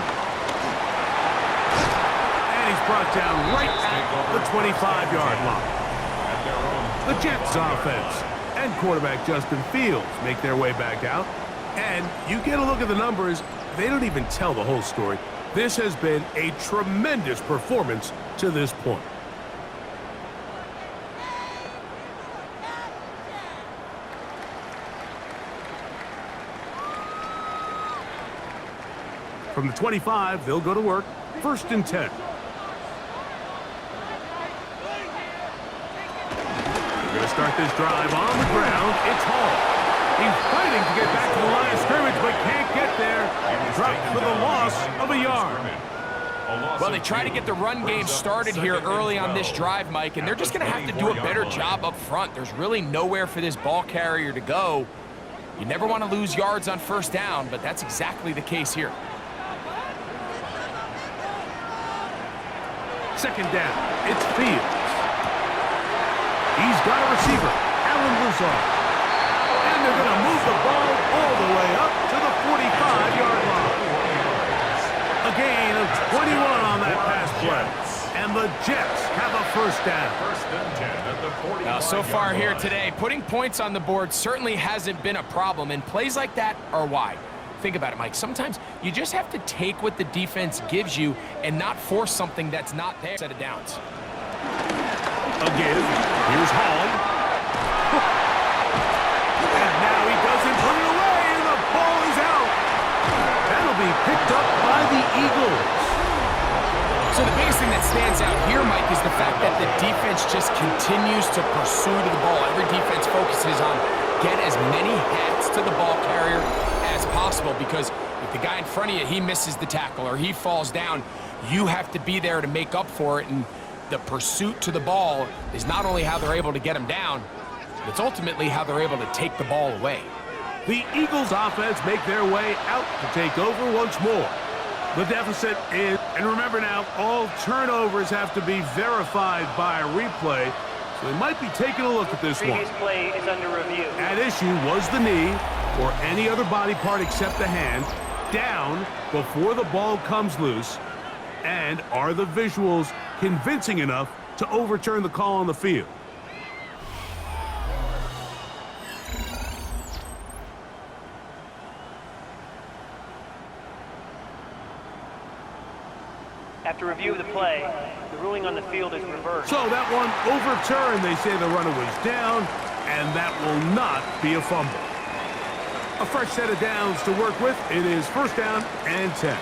And he's brought down right at the 25-yard line. The Jets offense and quarterback Justin Fields make their way back out. And you get a look at the numbers, they don't even tell the whole story. This has been a tremendous performance to this point. From the 25, they'll go to work. 1st and 10. They're going to start this drive on the ground. It's Hall. He's fighting to get back to the line of scrimmage, but can't get there. Dropped for the loss of a yard. Well, they try to get the run game started here early on this drive, Mike, and they're just going to have to do a better job up front. There's really nowhere for this ball carrier to go. You never want to lose yards on 1st down, but that's exactly the case here. 2nd down, it's Fields. He's got a receiver, Alan Lazard. And they're going to move the ball all the way up to the 45-yard line. A gain of 21 on that pass play. And the Jets have a 1st down. Now, so far here today, putting points on the board certainly hasn't been a problem, and plays like that are why. Think about it, Mike. Sometimes you just have to take what the defense gives you and not force something that's not there. Set of downs. Again, here's Hall. And now he doesn't put it away, and the ball is out. That'll be picked up by the Eagles. So the biggest thing that stands out here, Mike, is the fact that the defense just continues to pursue to the ball. Every defense focuses on get as many hats to the ball carrier as possible, because if the guy in front of you, he misses the tackle or he falls down, you have to be there to make up for it. And the pursuit to the ball is not only how they're able to get him down, but it's ultimately how they're able to take the ball away. The Eagles offense make their way out to take over once more. The deficit is, and remember now, all turnovers have to be verified by a replay, so they might be taking a look at this one. Previous play is under review. At issue was the knee, or any other body part except the hand, down before the ball comes loose, and are the visuals convincing enough to overturn the call on the field? After review of the play, the ruling on the field is reversed. So that one overturned. They say the runner was down, and that will not be a fumble. A fresh set of downs to work with. It is 1st down and 10.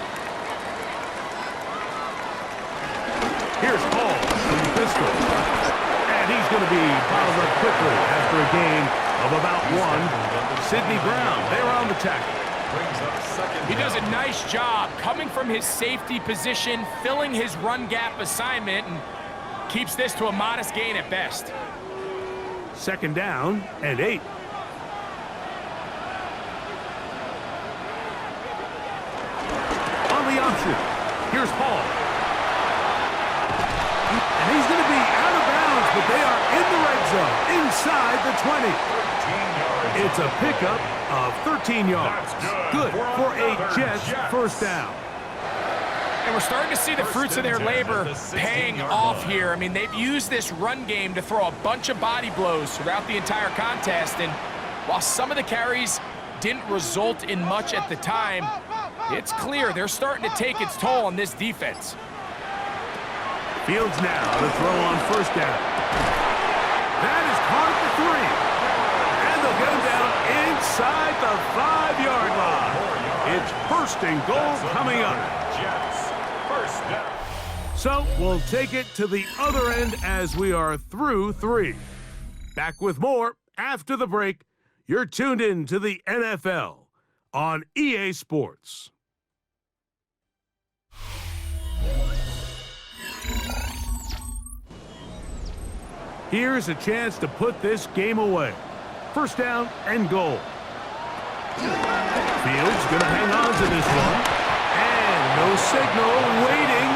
Here's Hall from the pistol. And he's going to be bottled up quickly after a gain of about one. Sidney Brown, they're on the tackle. He does a nice job coming from his safety position, filling his run gap assignment, and keeps this to a modest gain at best. Second down and 8. On the option, here's Hall. And he's going to be out of bounds, but they are in the red zone, inside the 20. It's a pickup of 13 yards. Good for a Jets first down. And we're starting to see the fruits of their labor paying off here. I mean, they've used this run game to throw a bunch of body blows throughout the entire contest. And while some of the carries didn't result in much at the time, it's clear they're starting to take its toll on this defense. Fields now to throw on first down. That is caught at the 3. And they'll get him down inside the 5-yard line. It's first and goal coming up. So we'll take it to the other end as we are through 3. Back with more after the break. You're tuned in to the NFL on EA Sports. Here's a chance to put this game away. First down and goal. Fields going to hang on to this one. And no signal, waiting.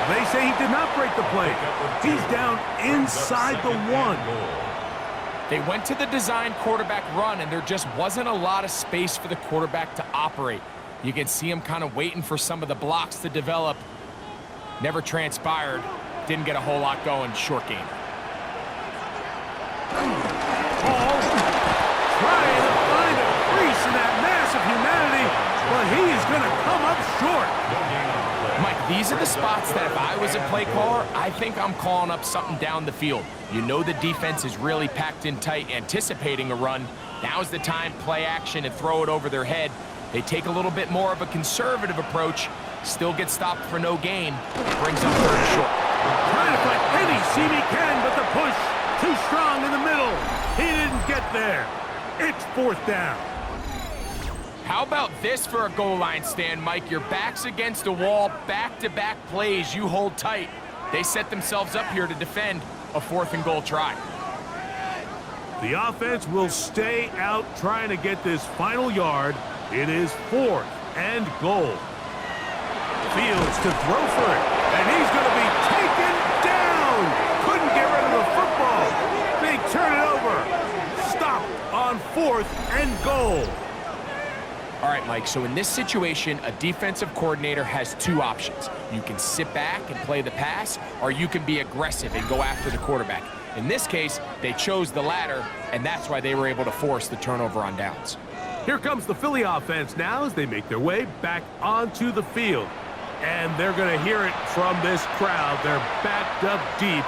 They say he did not break the play. He's down inside the 1. They went to the design quarterback run, and there just wasn't a lot of space for the quarterback to operate. You can see him kind of waiting for some of the blocks to develop. Never transpired. Didn't get a whole lot going. Short game. Hall trying to find a crease in that mass of humanity, but he is going to come up short. Mike, these are the spots that if I was a play caller, I think I'm calling up something down the field. You know the defense is really packed in tight, anticipating a run. Now's the time, play action and throw it over their head. They take a little bit more of a conservative approach, still get stopped for no gain, brings up third and short. Trying to find any seam he can, but the push too strong in the middle. He didn't get there. It's fourth down. How about this for a goal line stand, Mike? Your back's against a wall, back-to-back plays, you hold tight. They set themselves up here to defend a fourth and goal try. The offense will stay out trying to get this final yard. It is fourth and goal. Fields to throw for it, and he's going to be taken down. Couldn't get rid of the football. They turn it over. Stop on fourth and goal. All right, Mike, so in this situation, a defensive coordinator has two options. You can sit back and play the pass, or you can be aggressive and go after the quarterback. In this case, they chose the latter, and that's why they were able to force the turnover on downs. Here comes the Philly offense now as they make their way back onto the field. And they're going to hear it from this crowd. They're backed up deep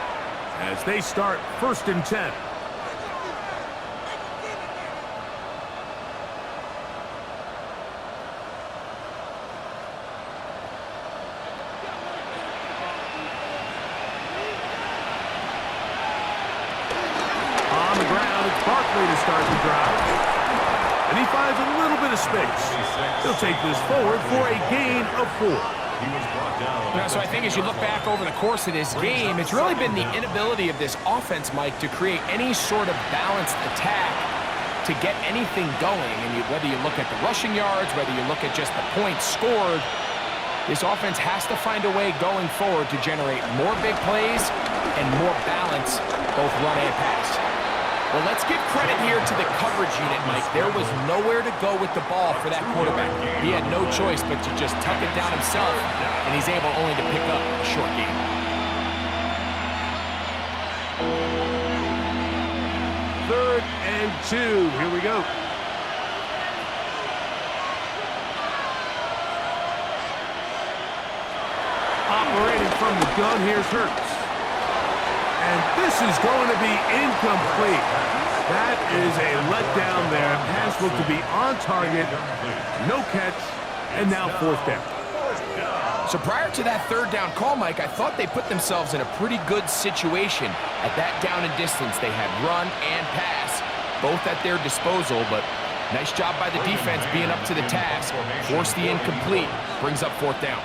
as they start first and 10. On the ground, it's Barkley to start the drive. And he finds a little bit of space. He'll take this forward for a gain of 4. So I think as you look back over the course of this game, it's really been the inability of this offense, Mike, to create any sort of balanced attack to get anything going. And whether you look at the rushing yards, whether you look at just the points scored, this offense has to find a way going forward to generate more big plays and more balance, both run and pass. Well, let's give credit here to the coverage unit, Mike. There was nowhere to go with the ball for that quarterback. He had no choice but to just tuck it down himself, and he's able only to pick up a short gain. Third and 2. Here we go. Operating from the gun, here's Hurts. And this is going to be incomplete. That is a letdown there. Pass looked to be on target. No catch. And now fourth down. So prior to that third down call, Mike, I thought they put themselves in a pretty good situation. At that down and distance, they had run and pass, both at their disposal, but nice job by the defense being up to the task. Force the incomplete, brings up fourth down.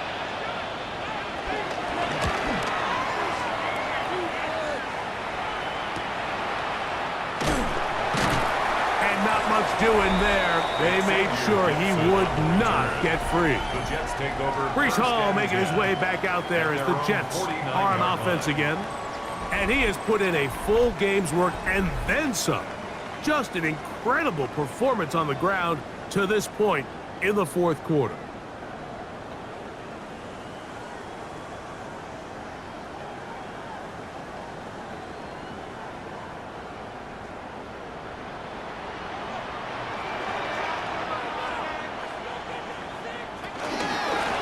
Doing there, they made sure he would not get free. Breece Hall making his way back out there as the Jets are on offense again. And he has put in a full game's work and then some. Just an incredible performance on the ground to this point in the fourth quarter.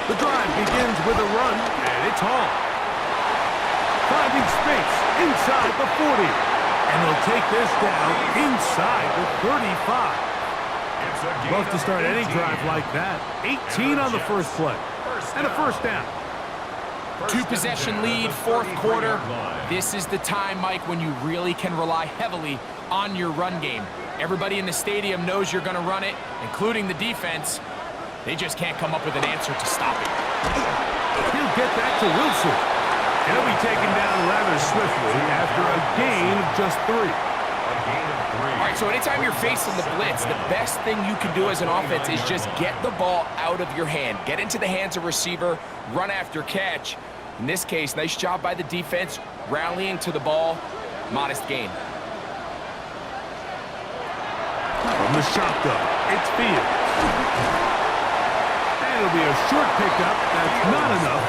The drive begins with a run, and it's Hall. Finding space inside the 40. And they'll take this down inside the 35. Love to start any drive like that. 18 on the first play. And a first down. Two-possession lead, fourth quarter. This is the time, Mike, when you really can rely heavily on your run game. Everybody in the stadium knows you're going to run it, including the defense. They just can't come up with an answer to stop it. He'll get that to Wilson. And he'll be taken down rather swiftly after a gain of just 3. All right, so anytime you're facing the blitz, the best thing you can do as an offense is just get the ball out of your hand. Get into the hands of receiver, run after catch. In this case, nice job by the defense, rallying to the ball. Modest gain. From the shotgun, it's Fields. It'll be a short pickup. That's not enough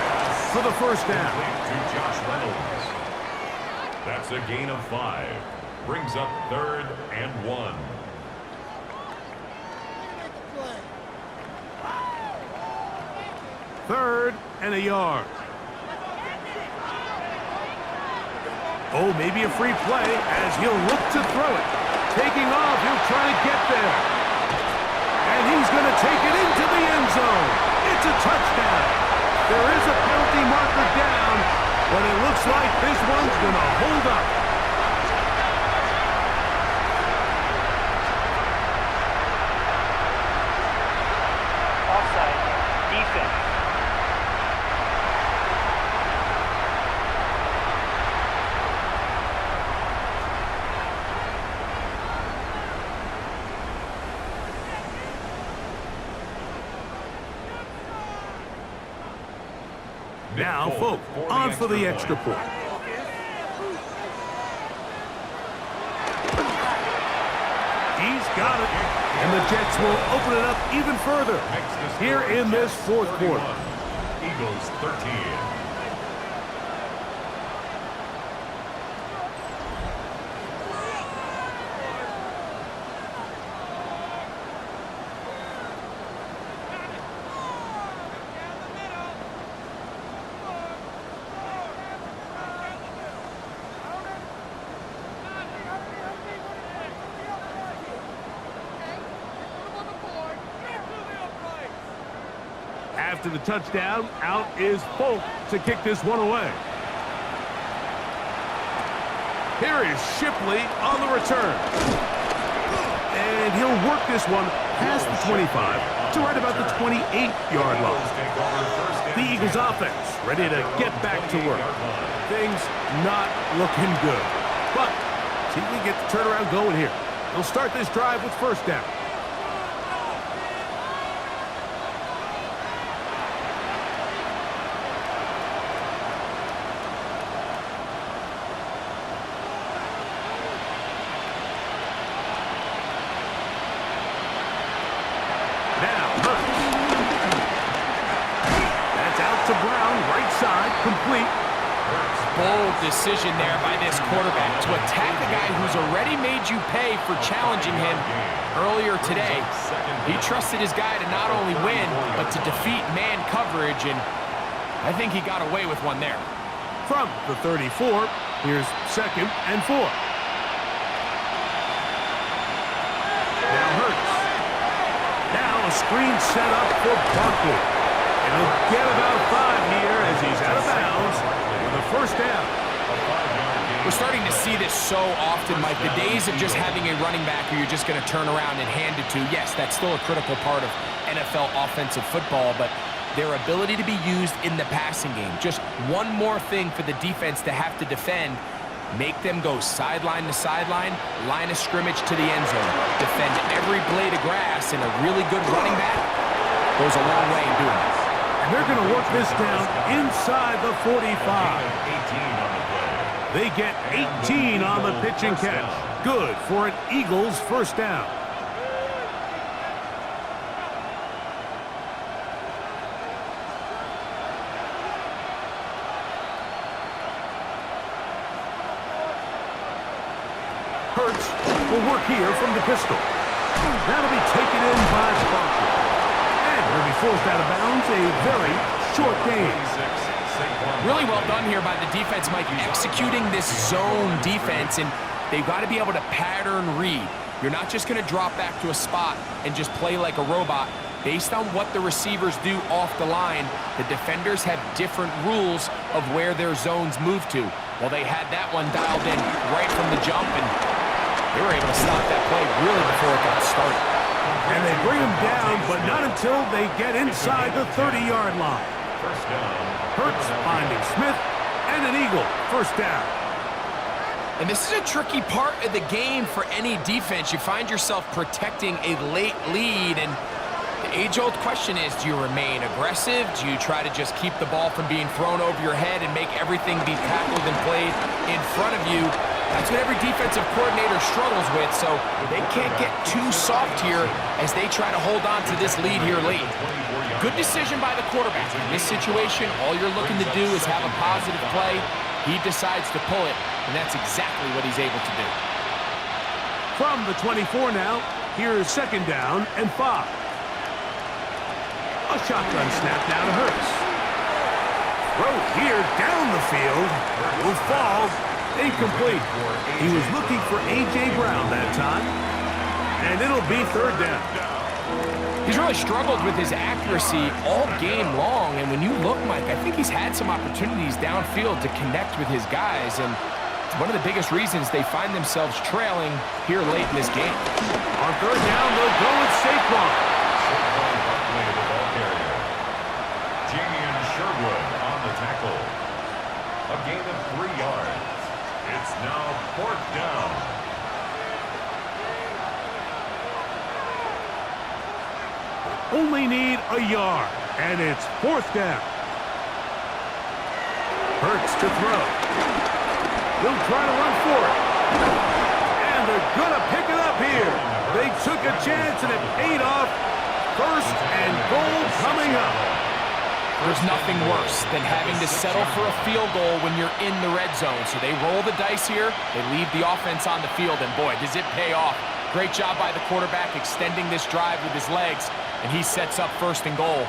for the first down. To Josh Reynolds. That's a gain of 5. Brings up 3rd and 1. Third and a yard. Oh, maybe a free play as he'll look to throw it. Taking off, he'll try to get there. And he's going to take it into the end zone. It's a touchdown. There is a penalty marker down, but it looks like this one's going to hold up. Offside. Defense. Now, Folk, on for the extra point. He's got it. And the Jets will open it up even further here in this fourth quarter. Eagles 13. After the touchdown, out is Folk to kick this one away. Here is Shipley on the return. And he'll work this one past the 25 to right about the 28-yard line. The Eagles offense ready to get back to work. Things not looking good. But see if we get the turnaround going here. They'll start this drive with first down. Complete. Bold decision there by this quarterback to attack a guy who's already made you pay for challenging him earlier today. He trusted his guy to not only win, but to defeat man coverage, and I think he got away with one there. From the 34, here's 2nd and 4. Now Hurts. Now a screen set up for Barkley. He'll get about 5 here as he's out of bounds with a first down. We're starting to see this so often, Mike. The days of just having a running back who you're just going to turn around and hand it to, yes, that's still a critical part of NFL offensive football, but their ability to be used in the passing game. Just one more thing for the defense to have to defend. Make them go sideline to sideline, line of scrimmage to the end zone. Defend every blade of grass, and a really good running back goes a long way in doing this. And they're going to work this down inside the 45. They get 18 on the pitch and catch. Good for an Eagles first down. Hurts will work here from the pistol. That'll be taken in by Sparkle. And he'll be forced out of bounds. A very short game. Really well done here by the defense, Mike, executing this zone defense, and they've got to be able to pattern read. You're not just going to drop back to a spot and just play like a robot. Based on what the receivers do off the line, the defenders have different rules of where their zones move to. Well, they had that one dialed in right from the jump, and they were able to stop that play really before it got started. And they bring him down, but not until they get inside the 30-yard line. First down. Hurts finding Smith, and an Eagle first down. And this is a tricky part of the game for any defense. You find yourself protecting a late lead, and the age-old question is, do you remain aggressive? Do you try to just keep the ball from being thrown over your head and make everything be tackled and played in front of you? That's what every defensive coordinator struggles with, so they can't get too soft here as they try to hold on to this lead here late. Good decision by the quarterback. In this situation, all you're looking to do is have a positive play. He decides to pull it, and that's exactly what he's able to do. From the 24 now, here's second down and 5. A shotgun snap now to Hurts. Throw here down the field. Will fall. Incomplete. He was looking for A.J. Brown that time. And it'll be third down. He's really struggled with his accuracy all game long, and when you look, Mike, I think he's had some opportunities downfield to connect with his guys, and it's one of the biggest reasons they find themselves trailing here late in this game. On third down, they'll go with Saquon. The ball carrier. Jamian Sherwood on the tackle. A gain of 3 yards. It's now fourth down. Only need a yard, and it's fourth down. Hurts to throw. He'll try to run for it. And they're going to pick it up here. They took a chance, and it paid off. First and goal coming up. There's nothing worse than having to settle for a field goal when you're in the red zone. So they roll the dice here. They leave the offense on the field, and boy, does it pay off. Great job by the quarterback extending this drive with his legs, and he sets up first and goal.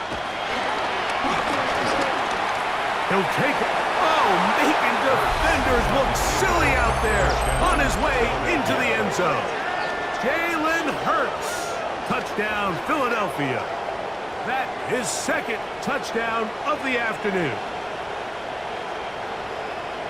He'll take it. Oh, making defenders look silly out there on his way into the end zone. Jalen Hurts. Touchdown, Philadelphia. That is second touchdown of the afternoon.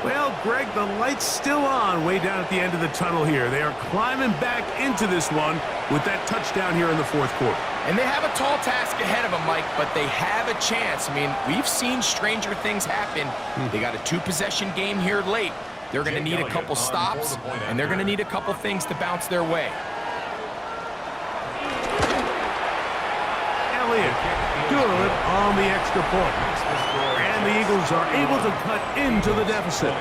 Well, Greg, the light's still on way down at the end of the tunnel here. They are climbing back into this one with that touchdown here in the fourth quarter. And they have a tall task ahead of them, Mike, but they have a chance. I mean, we've seen stranger things happen. They got a 2-possession game here late. They're going to need a couple stops, and they're going to need a couple things to bounce their way. Elliott, good on the extra point. And the Eagles are able to cut into the deficit.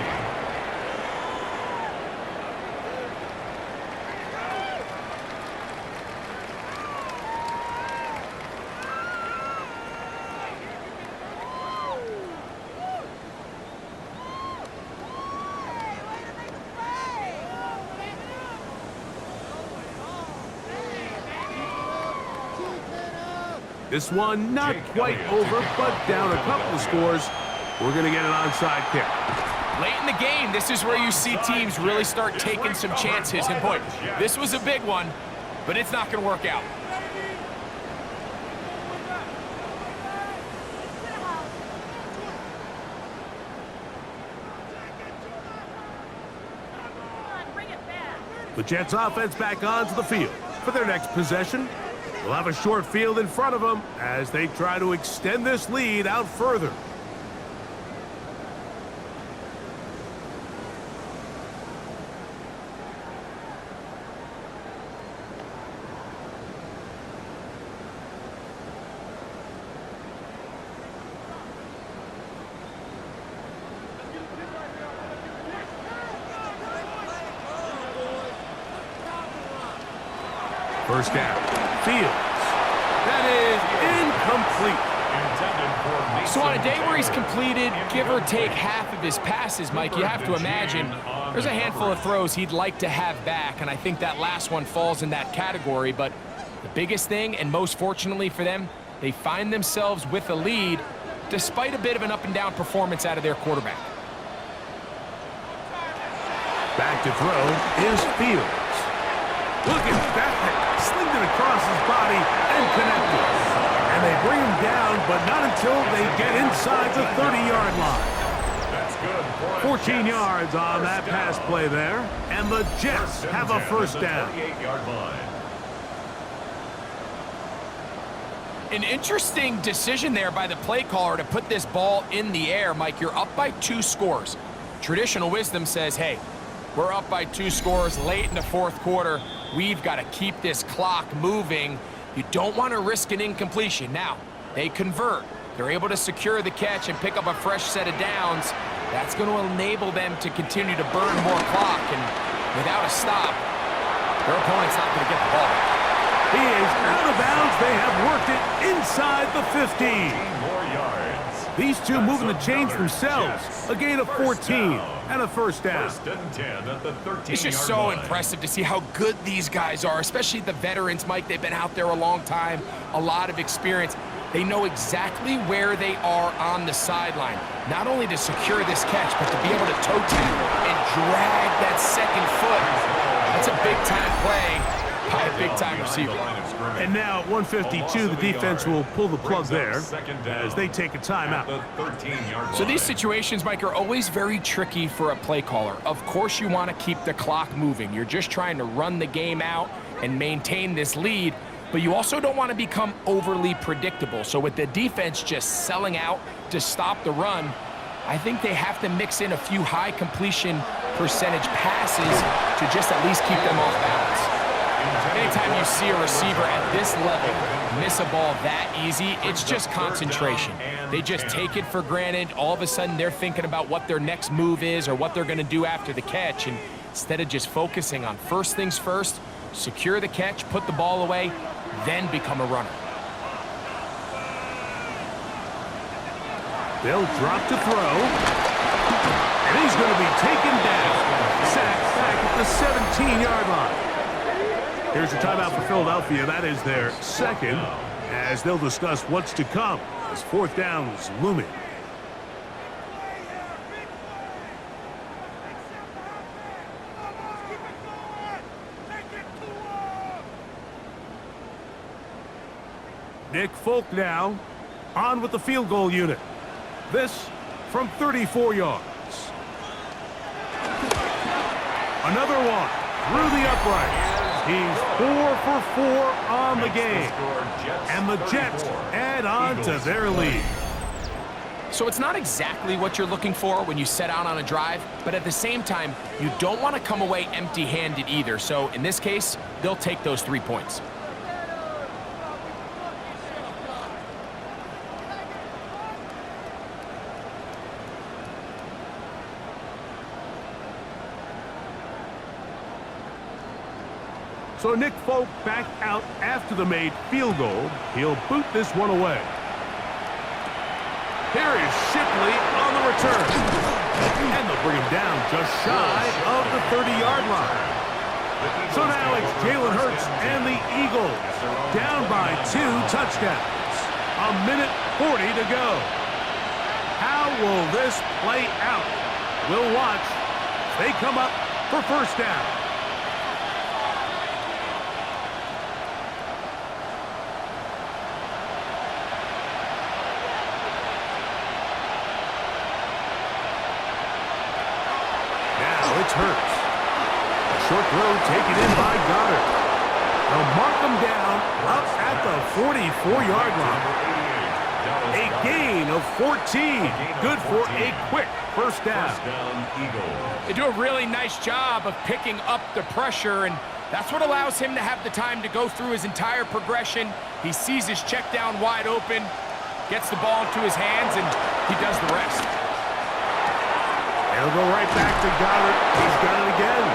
This one not quite over, but down a couple of scores. We're going to get an onside kick. Late in the game, this is where you see teams really start taking some chances. And boy, this was a big one, but it's not going to work out. The Jets offense back onto the field for their next possession. They'll have a short field in front of them as they try to extend this lead out further. First down. Fields. That is incomplete. So on a day where he's completed, give or take half of his passes, Mike, you have to imagine there's a handful of throws he'd like to have back, and I think that last one falls in that category. But the biggest thing, and most fortunately for them, they find themselves with a lead despite a bit of an up-and-down performance out of their quarterback. Back to throw is Fields. Look at that. Slinged it across his body and connected. And they bring him down, but not until they get inside the 30-yard line. That's good. 14 yards on that pass play there. And the Jets have a first down. 38-yard line. An interesting decision there by the play caller to put this ball in the air. Mike, you're up by 2 scores. Traditional wisdom says, hey, we're up by 2 scores late in the fourth quarter. We've got to keep this clock moving. You don't want to risk an incompletion. Now, they convert. They're able to secure the catch and pick up a fresh set of downs. That's going to enable them to continue to burn more clock. And without a stop, their opponent's not going to get the ball back. He is out of bounds. They have worked it inside the 15. 15 more yards. These two moving the chains themselves. A gain of 14 and a first down. First and 10 at the 13-yard line. It's just so impressive to see how good these guys are, especially the veterans, Mike. They've been out there a long time, a lot of experience. They know exactly where they are on the sideline, not only to secure this catch, but to be able to toe tap and drag that second foot. That's a big-time play by a big-time receiver. And now at 152, the defense will pull the plug there as they take a timeout. So these situations, Mike, are always very tricky for a play caller. Of course you want to keep the clock moving. You're just trying to run the game out and maintain this lead, but you also don't want to become overly predictable. So with the defense just selling out to stop the run, I think they have to mix in a few high completion percentage passes to just at least keep them off balance. Anytime you see a receiver at this level miss a ball that easy, it's just concentration. They just take it for granted. All of a sudden, they're thinking about what their next move is or what they're going to do after the catch. And instead of just focusing on first things first, secure the catch, put the ball away, then become a runner. They'll drop to throw. And he's going to be taken down. Sacked back at the 17-yard line. Here's a timeout for Philadelphia. That is their second, as they'll discuss what's to come as fourth down is looming. Nick Folk now on with the field goal unit. This from 34 yards. Another one through the uprights. He's 4 for 4 on the game. And the Jets add on to their lead. So it's not exactly what you're looking for when you set out on a drive, but at the same time, you don't want to come away empty-handed either. So in this case, they'll take those 3 points. So Nick Folk back out after the made field goal. He'll boot this one away. Here is Shipley on the return. And they'll bring him down just shy of the 30-yard line. So now it's Jalen Hurts and the Eagles down by 2 touchdowns. A minute 40 to go. How will this play out? We'll watch. They come up for first down. It's Hurts. A short throw to taken in by Goddard. They'll mark him down up at the 44-yard line. A gain of 14. Good for a quick first down. They do a really nice job of picking up the pressure, and that's what allows him to have the time to go through his entire progression. He sees his check down wide open, gets the ball into his hands, and he does the rest. He'll go right back to Goddard. He's got it again.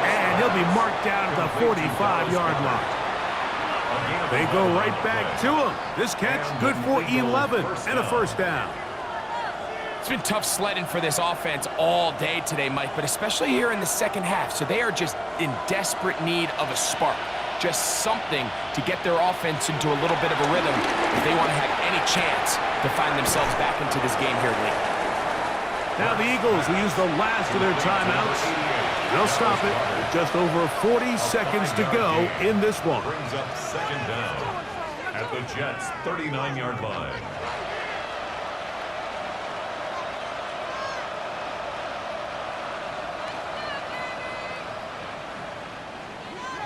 And he'll be marked down at the 45-yard line. They go right back to him. This catch good for 11 and a first down. It's been tough sledding for this offense all day today, Mike, but especially here in the second half. So they are just in desperate need of a spark. Just something to get their offense into a little bit of a rhythm if they want to have any chance to find themselves back into this game here late. Now the Eagles will use the last of their timeouts. They'll stop it with just over 40 seconds to go in this one. Brings up second down at the Jets' 39-yard line.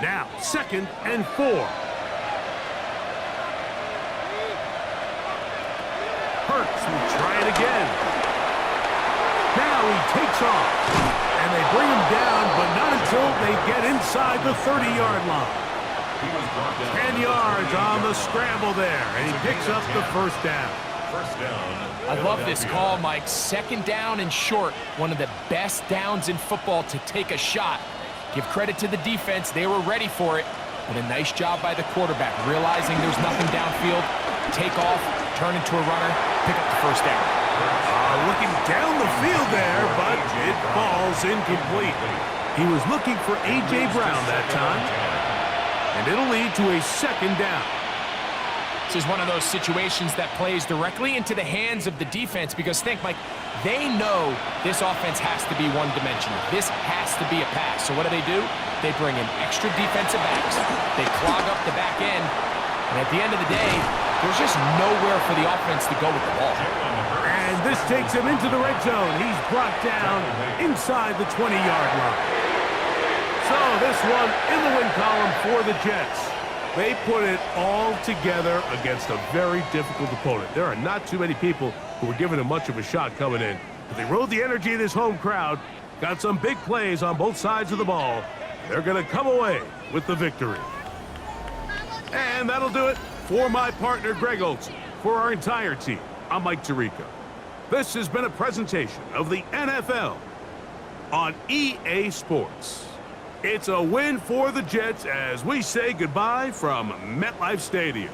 Now, 2nd and 4. Hurts will try it again. Now he takes off. And they bring him down, but not until they get inside the 30-yard line. 10 yards on the scramble there, and he picks up the first down. I love this call, Mike. 2nd down and short. One of the best downs in football to take a shot. Give credit to the defense. They were ready for it. But a nice job by the quarterback, realizing there's nothing downfield. Take off, turn into a runner, pick up the first down. Looking down the field there, but it falls incomplete. He was looking for A.J. Brown that time. And it'll lead to a 2nd down. This is one of those situations that plays directly into the hands of the defense because think, Mike, they know this offense has to be one-dimensional. This has to be a pass. So what do? They bring in extra defensive backs. They clog up the back end. And at the end of the day, there's just nowhere for the offense to go with the ball. And this takes him into the red zone. He's brought down inside the 20-yard line. So this one in the win column for the Jets. They put it all together against a very difficult opponent. There are not too many people who were giving him much of a shot coming in. But they rode the energy of this home crowd, got some big plays on both sides of the ball. They're going to come away with the victory. And that'll do it for my partner, Greg Olson. For our entire team, I'm Mike Tirico. This has been a presentation of the NFL on EA Sports. It's a win for the Jets as we say goodbye from MetLife Stadium.